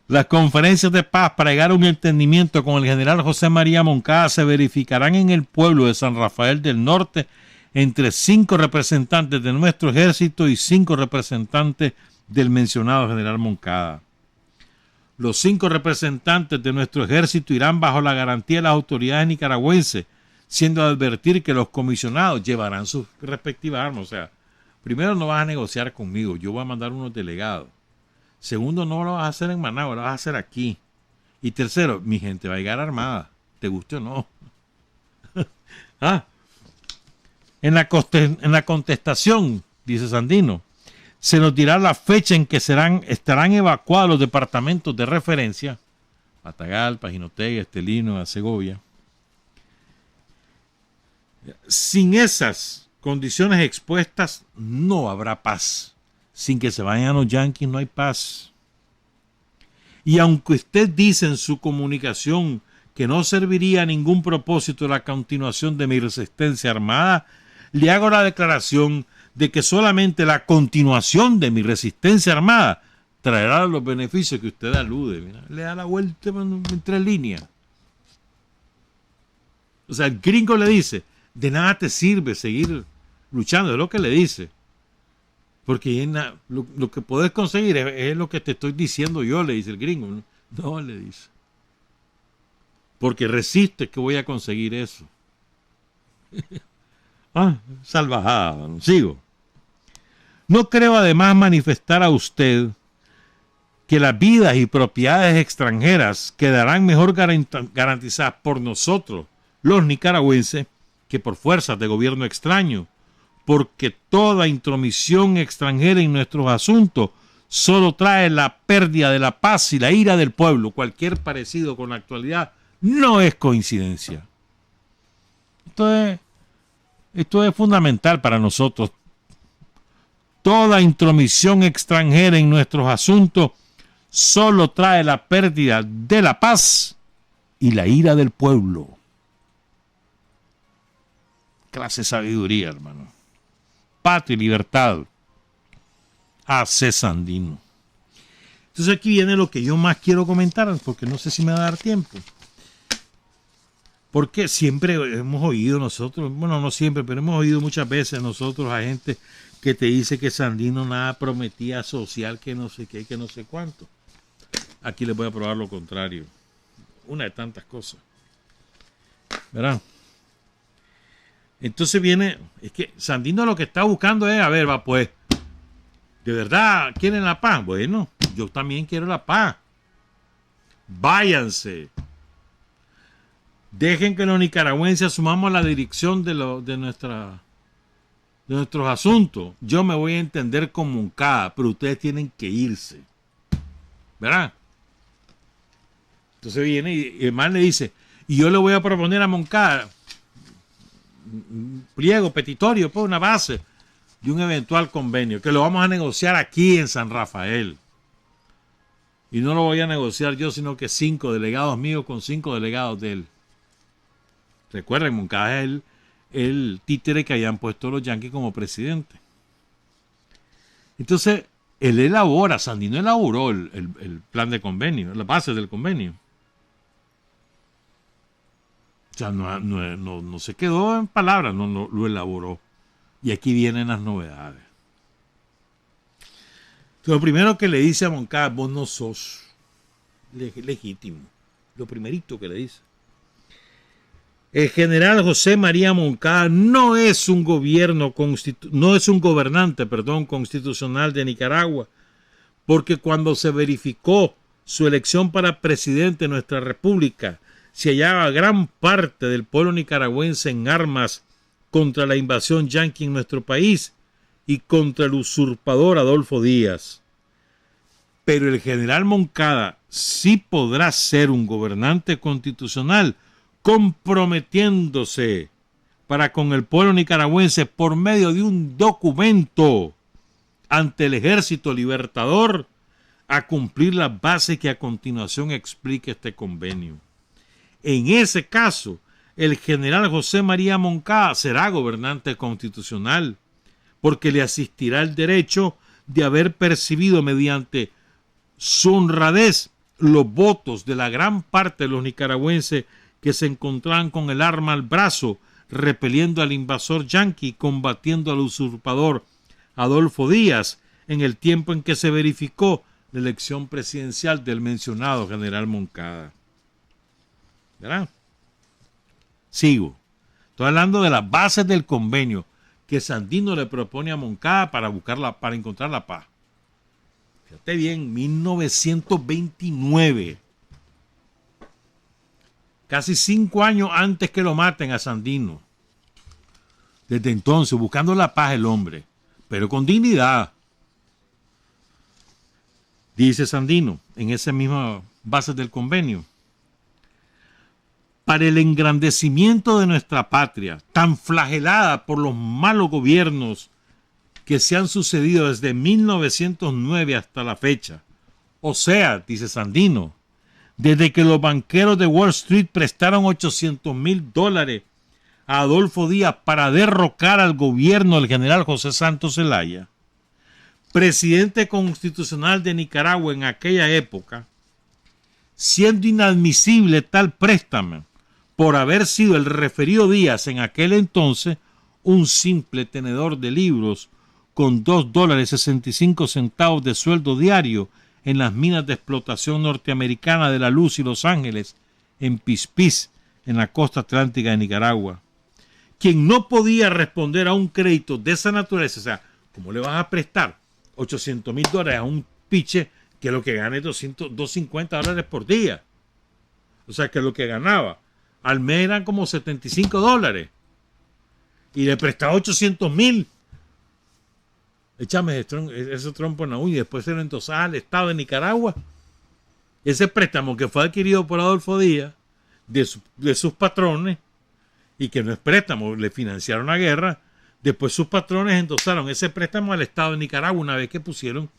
Las conferencias de paz para llegar a un entendimiento con el general José María Moncada se verificarán en el pueblo de San Rafael del Norte entre 5 representantes de nuestro ejército y 5 representantes del mencionado general Moncada. Los 5 representantes de nuestro ejército irán bajo la garantía de las autoridades nicaragüenses, siendo a advertir que los comisionados llevarán sus respectivas armas. O sea, primero no vas a negociar conmigo, yo voy a mandar unos delegados. Segundo, no lo vas a hacer en Managua, lo vas a hacer aquí. Y tercero, mi gente va a llegar armada, te guste o no. En la contestación, dice Sandino, se nos dirá la fecha en que estarán evacuados los departamentos de referencia, Matagalpa, Jinotega, Estelino, Segovia. Sin esas condiciones expuestas, no habrá paz. Sin que se vayan los yanquis no hay paz. Y aunque usted dice en su comunicación que no serviría a ningún propósito la continuación de mi resistencia armada, le hago la declaración de que solamente la continuación de mi resistencia armada traerá los beneficios que usted alude. Mira, le da la vuelta en 3 líneas. O sea, el gringo le dice, de nada te sirve seguir luchando, es lo que le dice. Porque lo que podés conseguir es lo que te estoy diciendo yo, le dice el gringo. No, le dice. Porque resiste que voy a conseguir eso. Salvajada, sigo. No creo además manifestar a usted que las vidas y propiedades extranjeras quedarán mejor garantizadas por nosotros, los nicaragüenses, que por fuerzas de gobierno extraño, porque toda intromisión extranjera en nuestros asuntos solo trae la pérdida de la paz y la ira del pueblo. Cualquier parecido con la actualidad no es coincidencia. Esto es fundamental para nosotros. Toda intromisión extranjera en nuestros asuntos solo trae la pérdida de la paz y la ira del pueblo. Clase de sabiduría, hermano. Patria y libertad. A.C. Sandino. Entonces aquí viene lo que yo más quiero comentar, porque no sé si me va a dar tiempo. Porque siempre hemos oído nosotros, bueno, no siempre, pero hemos oído muchas veces nosotros a gente que te dice que Sandino nada prometía social, que no sé qué, que no sé cuánto. Aquí les voy a probar lo contrario. Una de tantas cosas. ¿Verdad? Entonces viene, es que Sandino lo que está buscando es, a ver, va pues, ¿de verdad quieren la paz? Bueno, yo también quiero la paz. Váyanse. Dejen que los nicaragüenses asumamos la dirección de nuestros asuntos. Yo me voy a entender con Moncada, pero ustedes tienen que irse. ¿Verdad? Entonces viene y el man le dice, y yo le voy a proponer a Moncada un pliego petitorio, pues una base de un eventual convenio, que lo vamos a negociar aquí en San Rafael. Y no lo voy a negociar yo, sino que 5 delegados míos con 5 delegados de él. Recuerden, Moncada es el títere que hayan puesto los yanquis como presidente. Entonces, Sandino elaboró el plan de convenio, las bases del convenio. O sea, no se quedó en palabras, no lo elaboró. Y aquí vienen las novedades. Lo primero que le dice a Moncada, vos no sos legítimo. Lo primerito que le dice. El general José María Moncada no es un gobernante constitucional de Nicaragua, porque cuando se verificó su elección para presidente de nuestra república, se hallaba gran parte del pueblo nicaragüense en armas contra la invasión yanqui en nuestro país y contra el usurpador Adolfo Díaz. Pero el general Moncada sí podrá ser un gobernante constitucional, comprometiéndose para con el pueblo nicaragüense por medio de un documento ante el Ejército Libertador a cumplir las bases que a continuación explica este convenio. En ese caso, el general José María Moncada será gobernante constitucional, porque le asistirá el derecho de haber percibido mediante su honradez los votos de la gran parte de los nicaragüenses que se encontraban con el arma al brazo, repeliendo al invasor yanqui y combatiendo al usurpador Adolfo Díaz en el tiempo en que se verificó la elección presidencial del mencionado general Moncada. ¿Verdad? Sigo. Estoy hablando de las bases del convenio que Sandino le propone a Moncada para encontrar la paz. Fíjate bien, 1929. Casi 5 años antes que lo maten a Sandino. Desde entonces, buscando la paz el hombre, pero con dignidad. Dice Sandino, en esa misma base del convenio: para el engrandecimiento de nuestra patria, tan flagelada por los malos gobiernos que se han sucedido desde 1909 hasta la fecha. O sea, dice Sandino, desde que los banqueros de Wall Street prestaron $800,000 a Adolfo Díaz para derrocar al gobierno del general José Santos Zelaya, presidente constitucional de Nicaragua en aquella época, siendo inadmisible tal préstamo por haber sido el referido Díaz en aquel entonces un simple tenedor de libros con $2.65 de sueldo diario en las minas de explotación norteamericana de La Luz y Los Ángeles, en Pispís, en la costa atlántica de Nicaragua, quien no podía responder a un crédito de esa naturaleza. O sea, ¿cómo le vas a prestar $800,000 a un piche que lo que gane $250 por día? O sea, que lo que ganaba al mes eran como $75 y le prestaba $800,000. Échame ese trompo en la uña y después se lo endosaba al Estado de Nicaragua. Ese préstamo que fue adquirido por Adolfo Díaz de sus patrones, y que no es préstamo, le financiaron la guerra, después sus patrones endosaron ese préstamo al Estado de Nicaragua una vez que pusieron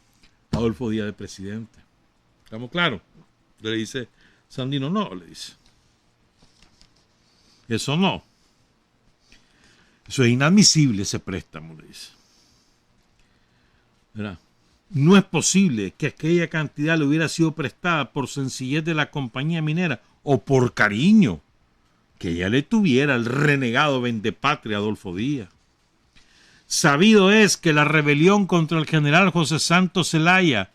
a Adolfo Díaz de presidente. ¿Estamos claros? Le dice Sandino, no, le dice. Eso no. Eso es inadmisible, ese préstamo, le dice. ¿Verdad? No es posible que aquella cantidad le hubiera sido prestada por sencillez de la compañía minera o por cariño que ella le tuviera al renegado vendepatria Adolfo Díaz. Sabido es que la rebelión contra el general José Santos Zelaya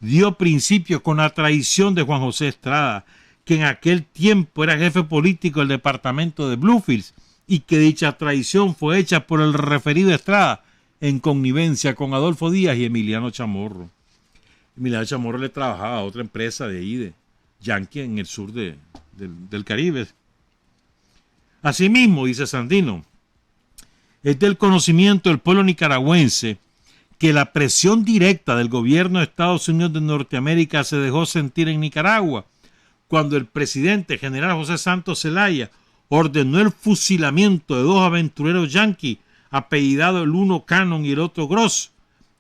dio principio con la traición de Juan José Estrada, que en aquel tiempo era jefe político del departamento de Bluefields, y que dicha traición fue hecha por el referido Estrada en connivencia con Adolfo Díaz y Emiliano Chamorro. Emiliano Chamorro le trabajaba a otra empresa de ahí, de Yankee, en el sur del Caribe. Asimismo, dice Sandino, es del conocimiento del pueblo nicaragüense que la presión directa del gobierno de Estados Unidos de Norteamérica se dejó sentir en Nicaragua cuando el presidente general José Santos Zelaya ordenó el fusilamiento de 2 aventureros yanquis, apellidados el uno Cannon y el otro Gross,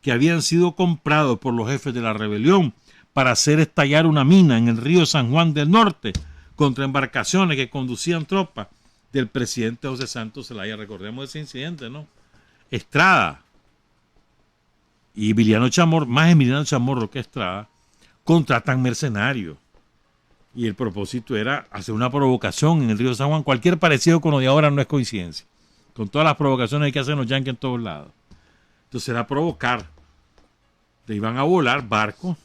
que habían sido comprados por los jefes de la rebelión para hacer estallar una mina en el río San Juan del Norte contra embarcaciones que conducían tropas del presidente José Santos Zelaya. Recordemos ese incidente, ¿no? Estrada y Emiliano Chamorro, más Emiliano Chamorro que Estrada, contratan mercenarios. Y el propósito era hacer una provocación en el río San Juan. Cualquier parecido con lo de ahora no es coincidencia. Con todas las provocaciones que hacen los yanquis en todos lados. Entonces era provocar. Le iban a volar barcos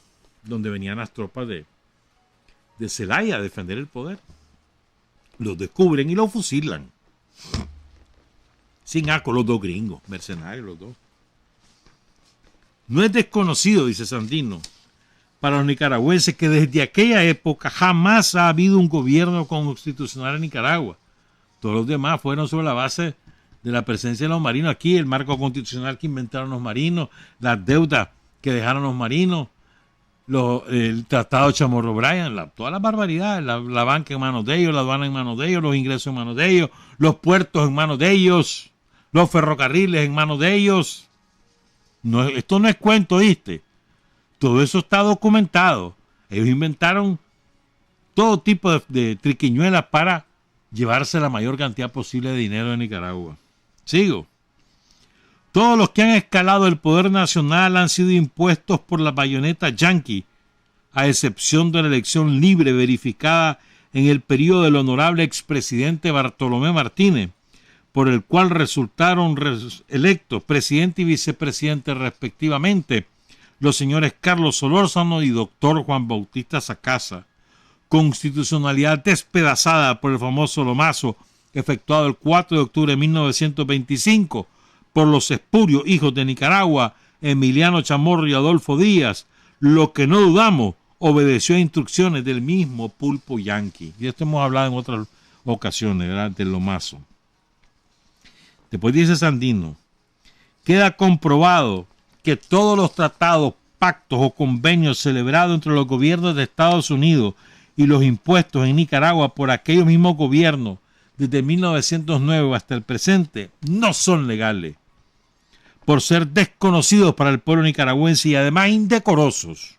donde venían las tropas de Zelaya a defender el poder. Los descubren y los fusilan. Sin asco, los dos gringos, mercenarios los dos. No es desconocido, dice Sandino, para los nicaragüenses que desde aquella época jamás ha habido un gobierno constitucional en Nicaragua. Todos los demás fueron sobre la base de la presencia de los marinos. Aquí el marco constitucional que inventaron los marinos, las deudas que dejaron los marinos, el tratado de Chamorro Bryan, todas las barbaridades, la banca en manos de ellos, la aduana en manos de ellos, los ingresos en manos de ellos, los puertos en manos de ellos, los ferrocarriles en manos de ellos. No, esto no es cuento, ¿viste? Todo eso está documentado. Ellos inventaron todo tipo de triquiñuelas para llevarse la mayor cantidad posible de dinero de Nicaragua. Sigo. Todos los que han escalado el poder nacional han sido impuestos por la bayoneta yanqui, a excepción de la elección libre verificada en el periodo del honorable expresidente Bartolomé Martínez, por el cual resultaron electos presidente y vicepresidente respectivamente los señores Carlos Solórzano y doctor Juan Bautista Sacasa. Constitucionalidad despedazada por el famoso lomazo efectuado el 4 de octubre de 1925 por los espurios hijos de Nicaragua, Emiliano Chamorro y Adolfo Díaz, lo que no dudamos obedeció a instrucciones del mismo pulpo yanqui. Y esto hemos hablado en otras ocasiones, ¿verdad?, del lomazo. Después dice Sandino, queda comprobado que todos los tratados, pactos o convenios celebrados entre los gobiernos de Estados Unidos y los impuestos en Nicaragua por aquellos mismos gobiernos desde 1909 hasta el presente no son legales, por ser desconocidos para el pueblo nicaragüense y además indecorosos,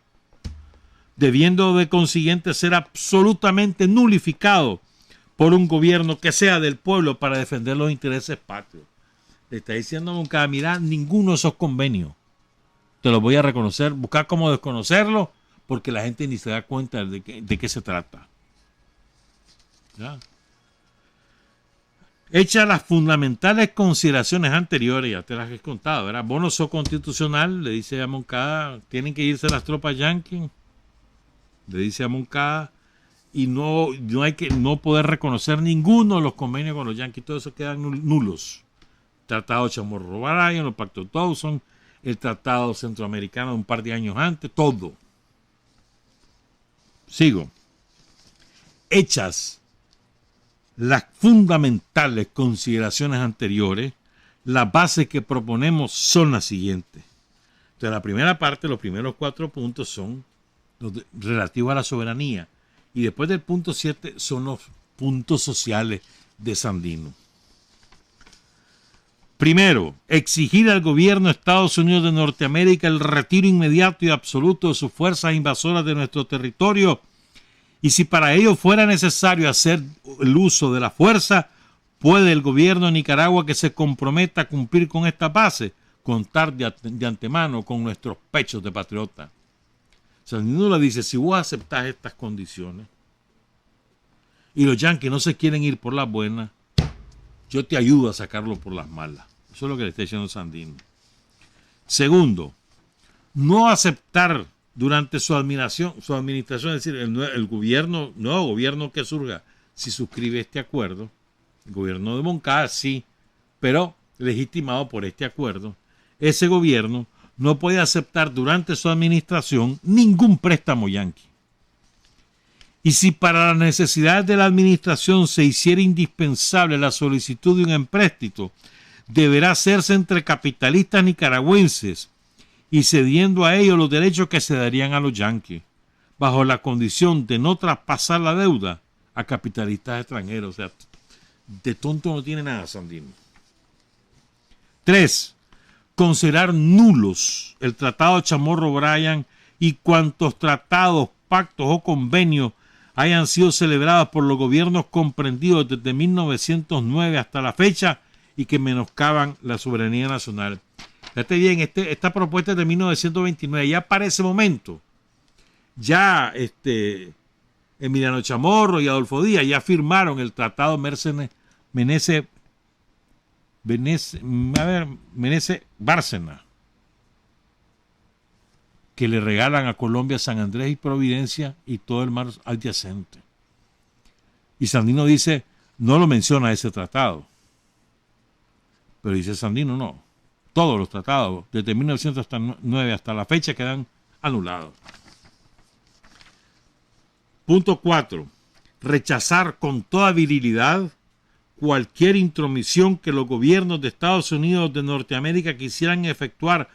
debiendo de consiguiente ser absolutamente nulificados por un gobierno que sea del pueblo para defender los intereses patrios. Le está diciendo a Moncada, mira, ninguno de esos convenios te los voy a reconocer, buscar cómo desconocerlo, porque la gente ni se da cuenta de qué se trata. ¿Ya? Hechas las fundamentales consideraciones anteriores, ya te las he contado, ¿verdad? Bono constitucional, le dice a Moncada, tienen que irse las tropas yanquis, le dice a Moncada, y no hay que no poder reconocer ninguno de los convenios con los yanquis, todo eso quedan nulos. Tratado de Chamorro Bryan, los pactos de Dawson, el tratado centroamericano de un par de años antes, todo. Sigo. Hechas las fundamentales consideraciones anteriores, las bases que proponemos son las siguientes. Entonces, la primera parte, los primeros 4 puntos son los relativos a la soberanía. Y después del punto 7 son los puntos sociales de Sandino. Primero, exigir al gobierno de Estados Unidos de Norteamérica el retiro inmediato y absoluto de sus fuerzas invasoras de nuestro territorio, y si para ello fuera necesario hacer el uso de la fuerza, puede el gobierno de Nicaragua, que se comprometa a cumplir con esta base, contar de antemano con nuestros pechos de patriota. Sandino le dice, si vos aceptás estas condiciones y los yanquis no se quieren ir por las buenas, yo te ayudo a sacarlo por las malas. Eso es lo que le está diciendo Sandino. Segundo, no aceptar durante su administración, es decir, el nuevo gobierno que surja, si suscribe este acuerdo, el gobierno de Moncada sí, pero legitimado por este acuerdo, ese gobierno no puede aceptar durante su administración ningún préstamo yanqui. Y si para las necesidades de la administración se hiciera indispensable la solicitud de un empréstito, deberá hacerse entre capitalistas nicaragüenses y cediendo a ellos los derechos que se darían a los yanquis, bajo la condición de no traspasar la deuda a capitalistas extranjeros. O sea, de tonto no tiene nada Sandino. 3. Considerar nulos el Tratado de Chamorro Bryan y cuantos tratados, pactos o convenios hayan sido celebrados por los gobiernos comprendidos desde 1909 hasta la fecha y que menoscaban la soberanía nacional. Fíjate bien, esta propuesta es de 1929, ya para ese momento, ya Emiliano Chamorro y Adolfo Díaz ya firmaron el Tratado Menese-Bárcena, que le regalan a Colombia San Andrés y Providencia y todo el mar adyacente. Y Sandino dice, no lo menciona ese tratado. Pero dice Sandino, no. Todos los tratados, desde 1909 hasta la fecha, quedan anulados. Punto 4. Rechazar con toda virilidad cualquier intromisión que los gobiernos de Estados Unidos de Norteamérica quisieran efectuar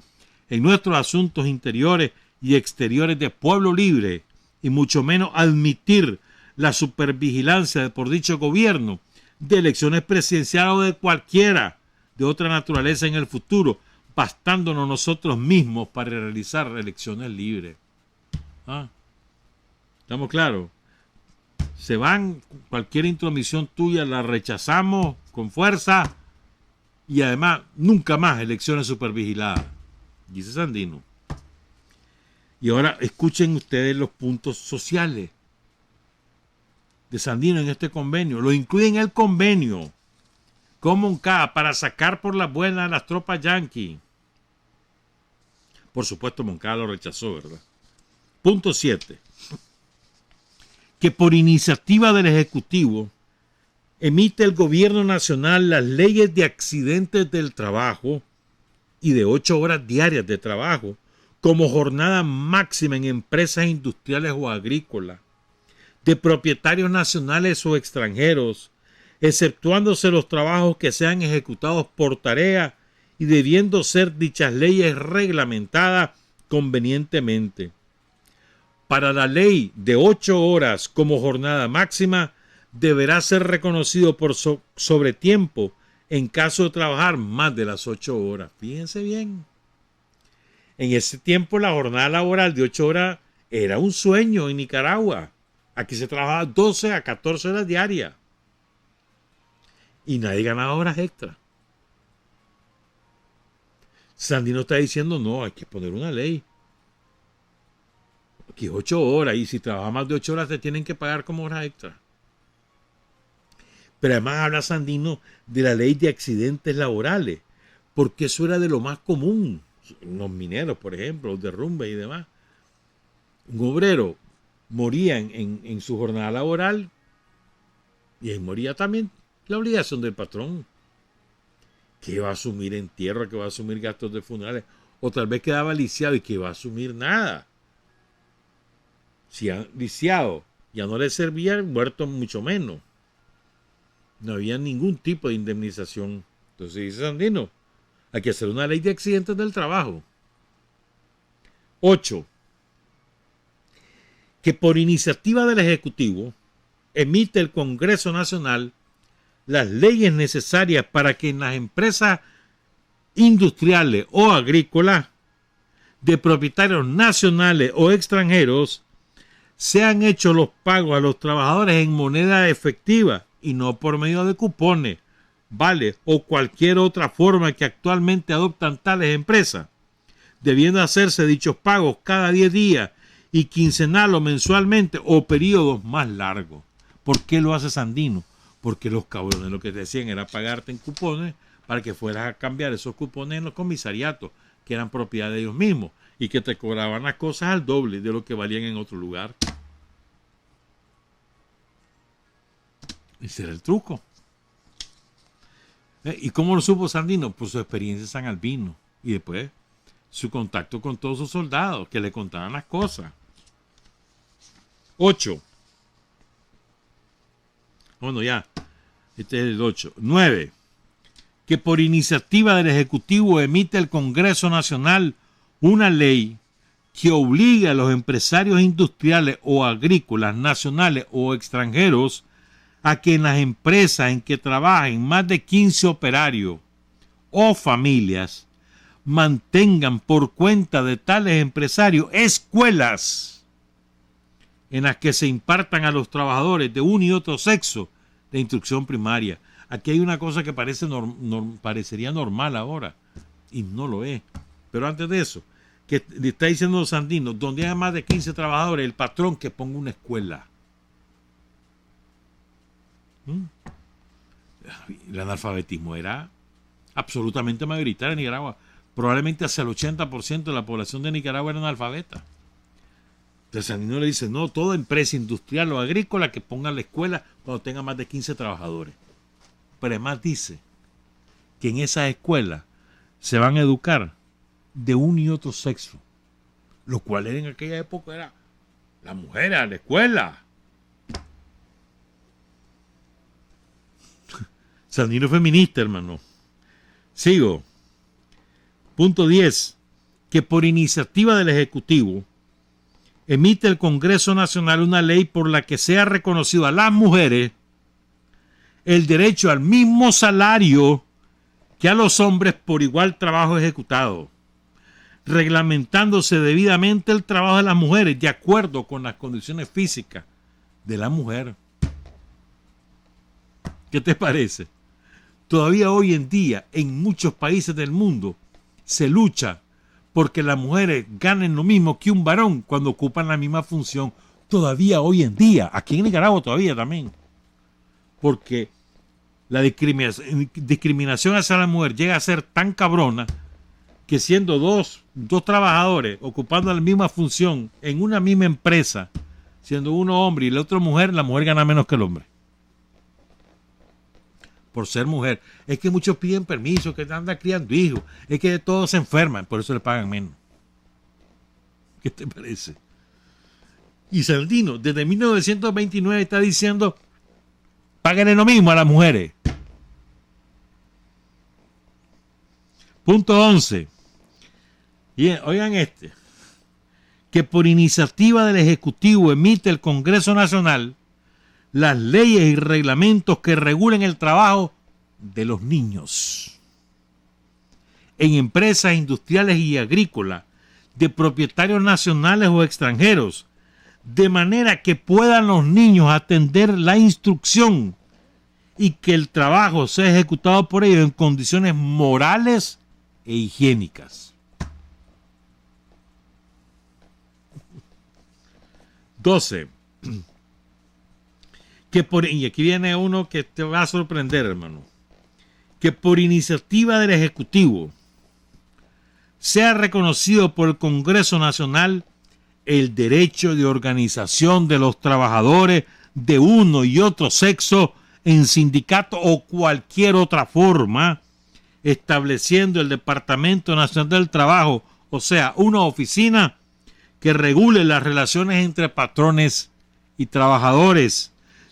en nuestros asuntos interiores y exteriores de pueblo libre, y mucho menos admitir la supervigilancia por dicho gobierno de elecciones presidenciales o de cualquiera de otra naturaleza en el futuro, bastándonos nosotros mismos para realizar elecciones libres. ¿Ah? ¿Estamos claros? Se van, cualquier intromisión tuya la rechazamos con fuerza, y además nunca más elecciones supervigiladas, dice Sandino. Y ahora escuchen ustedes los puntos sociales de Sandino en este convenio. Lo incluye en el convenio con Moncada para sacar por las buenas a las tropas yanquis. Por supuesto, Moncada lo rechazó, ¿verdad? Punto 7. Que por iniciativa del Ejecutivo emite el Gobierno Nacional las leyes de accidentes del trabajo y de 8 horas diarias de trabajo como jornada máxima en empresas industriales o agrícolas, de propietarios nacionales o extranjeros, exceptuándose los trabajos que sean ejecutados por tarea y debiendo ser dichas leyes reglamentadas convenientemente. Para la ley de 8 horas como jornada máxima, deberá ser reconocido por sobretiempo en caso de trabajar más de las 8 horas. Fíjense bien. En ese tiempo la jornada laboral de 8 horas era un sueño en Nicaragua. Aquí se trabajaba 12 a 14 horas diarias. Y nadie ganaba horas extra. Sandino está diciendo, no, hay que poner una ley. Aquí 8 horas, y si trabajas más de 8 horas te tienen que pagar como horas extra. Pero además habla Sandino de la ley de accidentes laborales, porque eso era de lo más común. Los mineros, por ejemplo, los derrumbes y demás. Un obrero moría en su jornada laboral y ahí moría también la obligación del patrón, que va a asumir entierro, que va a asumir gastos de funerales, o tal vez quedaba lisiado y que va a asumir nada. Si han lisiado ya no le servía, muerto mucho menos. No había ningún tipo de indemnización. Entonces dice Sandino, hay que hacer una ley de accidentes del trabajo. 8. Que por iniciativa del Ejecutivo emite el Congreso Nacional las leyes necesarias para que en las empresas industriales o agrícolas de propietarios nacionales o extranjeros sean hechos los pagos a los trabajadores en moneda efectiva y no por medio de cupones, vales o cualquier otra forma que actualmente adoptan tales empresas, debiendo hacerse dichos pagos cada 10 días y quincenal o mensualmente o periodos más largos. ¿Por qué lo hace Sandino? Porque los cabrones lo que te decían era pagarte en cupones para que fueras a cambiar esos cupones en los comisariatos, que eran propiedad de ellos mismos, y que te cobraban las cosas al doble de lo que valían en otro lugar. Ese era el truco. ¿Y cómo lo supo Sandino? Por su experiencia en San Albino y después su contacto con todos sus soldados que le contaban las cosas. 8. Bueno, ya. Este es el 8. 9. Que por iniciativa del Ejecutivo emite el Congreso Nacional una ley que obliga a los empresarios industriales o agrícolas nacionales o extranjeros a que en las empresas en que trabajen más de 15 operarios o familias mantengan por cuenta de tales empresarios escuelas en las que se impartan a los trabajadores de un y otro sexo de instrucción primaria. Aquí hay una cosa que parecería normal ahora y no lo es. Pero antes de eso, que le está diciendo Sandino, donde hay más de 15 trabajadores, el patrón que ponga una escuela. El analfabetismo era absolutamente mayoritario en Nicaragua. Probablemente hasta el 80% de la población de Nicaragua era analfabeta. Entonces Sandino le dice, no, toda empresa industrial o agrícola que ponga la escuela cuando tenga más de 15 trabajadores. Pero además dice que en esas escuelas se van a educar de un y otro sexo, lo cual en aquella época era la mujer a la escuela. Sandino feminista, hermano. Sigo. Punto 10. Que por iniciativa del Ejecutivo emite el Congreso Nacional una ley por la que sea reconocido a las mujeres el derecho al mismo salario que a los hombres por igual trabajo ejecutado, reglamentándose debidamente el trabajo de las mujeres de acuerdo con las condiciones físicas de la mujer. ¿Qué te parece? Todavía hoy en día en muchos países del mundo se lucha porque las mujeres ganen lo mismo que un varón cuando ocupan la misma función. Todavía hoy en día, aquí en Nicaragua todavía también. Porque la discriminación hacia la mujer llega a ser tan cabrona que siendo dos trabajadores ocupando la misma función en una misma empresa, siendo uno hombre y la otra mujer, la mujer gana menos que el hombre. Por ser mujer. Es que muchos piden permiso, que andan criando hijos, es que todos se enferman, por eso le pagan menos. ¿Qué te parece? Y Sandino, desde 1929 está diciendo, páguenle lo mismo a las mujeres. Punto 11. Y oigan que por iniciativa del Ejecutivo emite el Congreso Nacional las leyes y reglamentos que regulen el trabajo de los niños en empresas industriales y agrícolas de propietarios nacionales o extranjeros, de manera que puedan los niños atender la instrucción y que el trabajo sea ejecutado por ellos en condiciones morales e higiénicas. 12. Y aquí viene uno que te va a sorprender, hermano. Que por iniciativa del Ejecutivo sea reconocido por el Congreso Nacional el derecho de organización de los trabajadores de uno y otro sexo en sindicato o cualquier otra forma, estableciendo el Departamento Nacional del Trabajo, o sea, una oficina que regule las relaciones entre patrones y trabajadores,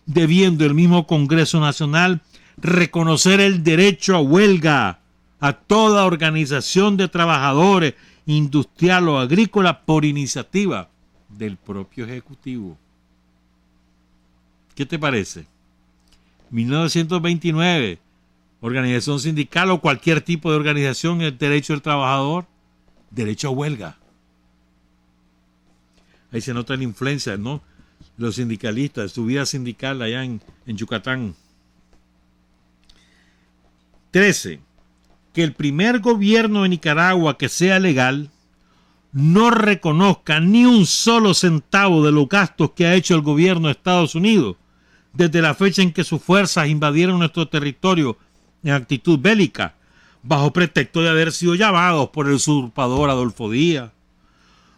debiendo el mismo Congreso Nacional reconocer el derecho a huelga a toda organización de trabajadores, industrial o agrícola por iniciativa del propio Ejecutivo. ¿Qué te parece? 1929, organización sindical o cualquier tipo de organización, el derecho del trabajador, derecho a huelga. Ahí se nota la influencia, ¿no? Los sindicalistas, su vida sindical allá en Yucatán. 13. Que el primer gobierno de Nicaragua que sea legal no reconozca ni un solo centavo de los gastos que ha hecho el gobierno de Estados Unidos desde la fecha en que sus fuerzas invadieron nuestro territorio en actitud bélica, bajo pretexto de haber sido llamados por el usurpador Adolfo Díaz.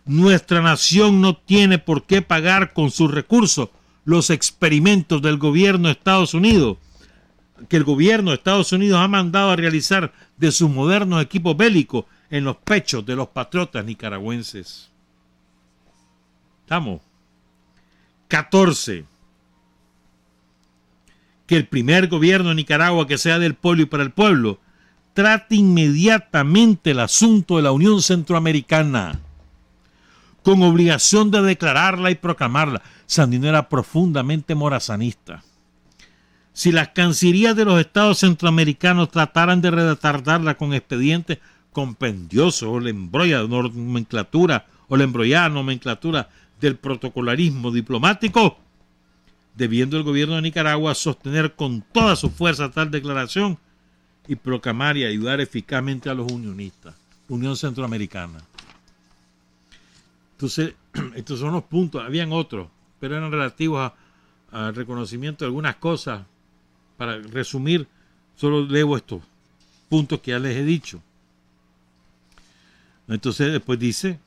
Nuestra nación no tiene por qué pagar con sus recursos los experimentos del gobierno de Estados Unidos, que el gobierno de Estados Unidos ha mandado a realizar de sus modernos equipos bélicos en los pechos de los patriotas nicaragüenses. ¿Estamos? 14. Que el primer gobierno de Nicaragua que sea del pueblo y para el pueblo trate inmediatamente el asunto de la Unión Centroamericana, con obligación de declararla y proclamarla. Sandino era profundamente morazanista. Si las cancillerías de los estados centroamericanos trataran de retardarla con expedientes compendiosos o la embrollada nomenclatura del protocolarismo diplomático, debiendo el gobierno de Nicaragua sostener con toda su fuerza tal declaración y proclamar y ayudar eficazmente a los unionistas. Unión Centroamericana. Entonces, estos son los puntos. Habían otros, pero eran relativos al reconocimiento de algunas cosas. Para resumir, solo leo estos puntos que ya les he dicho. Entonces, después dice,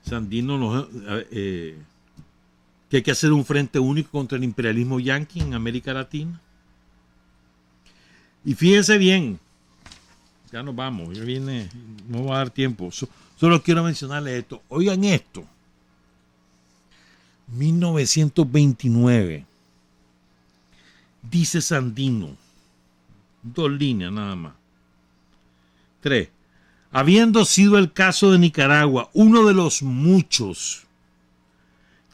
Sandino que hay que hacer un frente único contra el imperialismo yanqui en América Latina. Y fíjense bien, ya nos vamos, ya viene, no va a dar tiempo. Solo quiero mencionarles esto. Oigan esto. 1929. Dice Sandino. 2 líneas nada más. 3. Habiendo sido el caso de Nicaragua uno de los muchos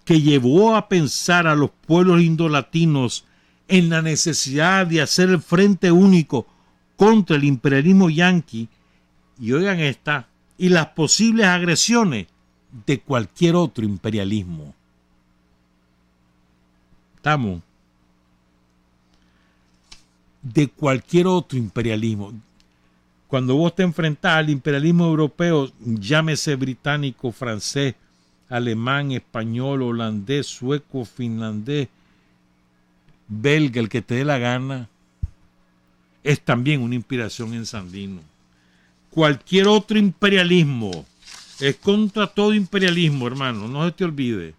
que llevó a pensar a los pueblos indolatinos en la necesidad de hacer el frente único contra el imperialismo yanqui, y oigan esta, y las posibles agresiones de cualquier otro imperialismo. ¿Estamos? De cualquier otro imperialismo. Cuando vos te enfrentás al imperialismo europeo, llámese británico, francés, alemán, español, holandés, sueco, finlandés, belga, el que te dé la gana, es también una inspiración en Sandino. Cualquier otro imperialismo es contra todo imperialismo, hermano, no se te olvide.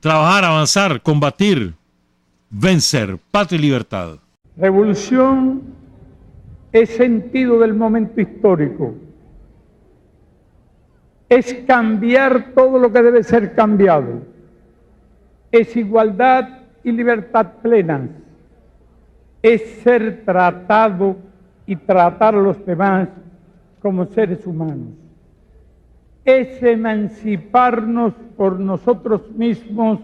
Trabajar, avanzar, combatir, vencer, patria y libertad. Revolución es sentido del momento histórico. Es cambiar todo lo que debe ser cambiado. Es igualdad y libertad plenas. Es ser tratado y tratar a los demás como seres humanos. Es emanciparnos por nosotros mismos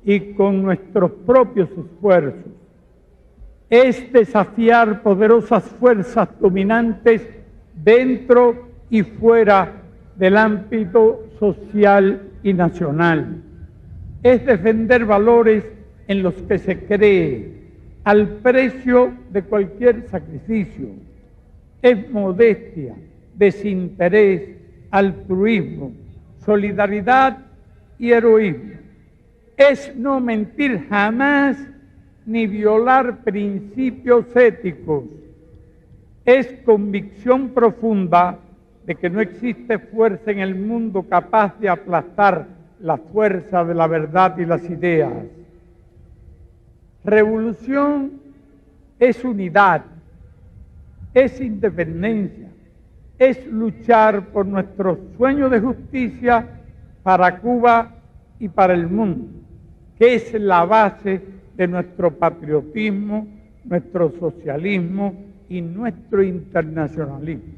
y con nuestros propios esfuerzos. Es desafiar poderosas fuerzas dominantes dentro y fuera del ámbito social y nacional. Es defender valores en los que se cree, al precio de cualquier sacrificio. Es modestia, desinterés, altruismo, solidaridad y heroísmo. Es no mentir jamás ni violar principios éticos. Es convicción profunda de que no existe fuerza en el mundo capaz de aplastar la fuerza de la verdad y las ideas. Revolución es unidad, es independencia, es luchar por nuestro sueño de justicia para Cuba y para el mundo, que es la base de nuestro patriotismo, nuestro socialismo y nuestro internacionalismo.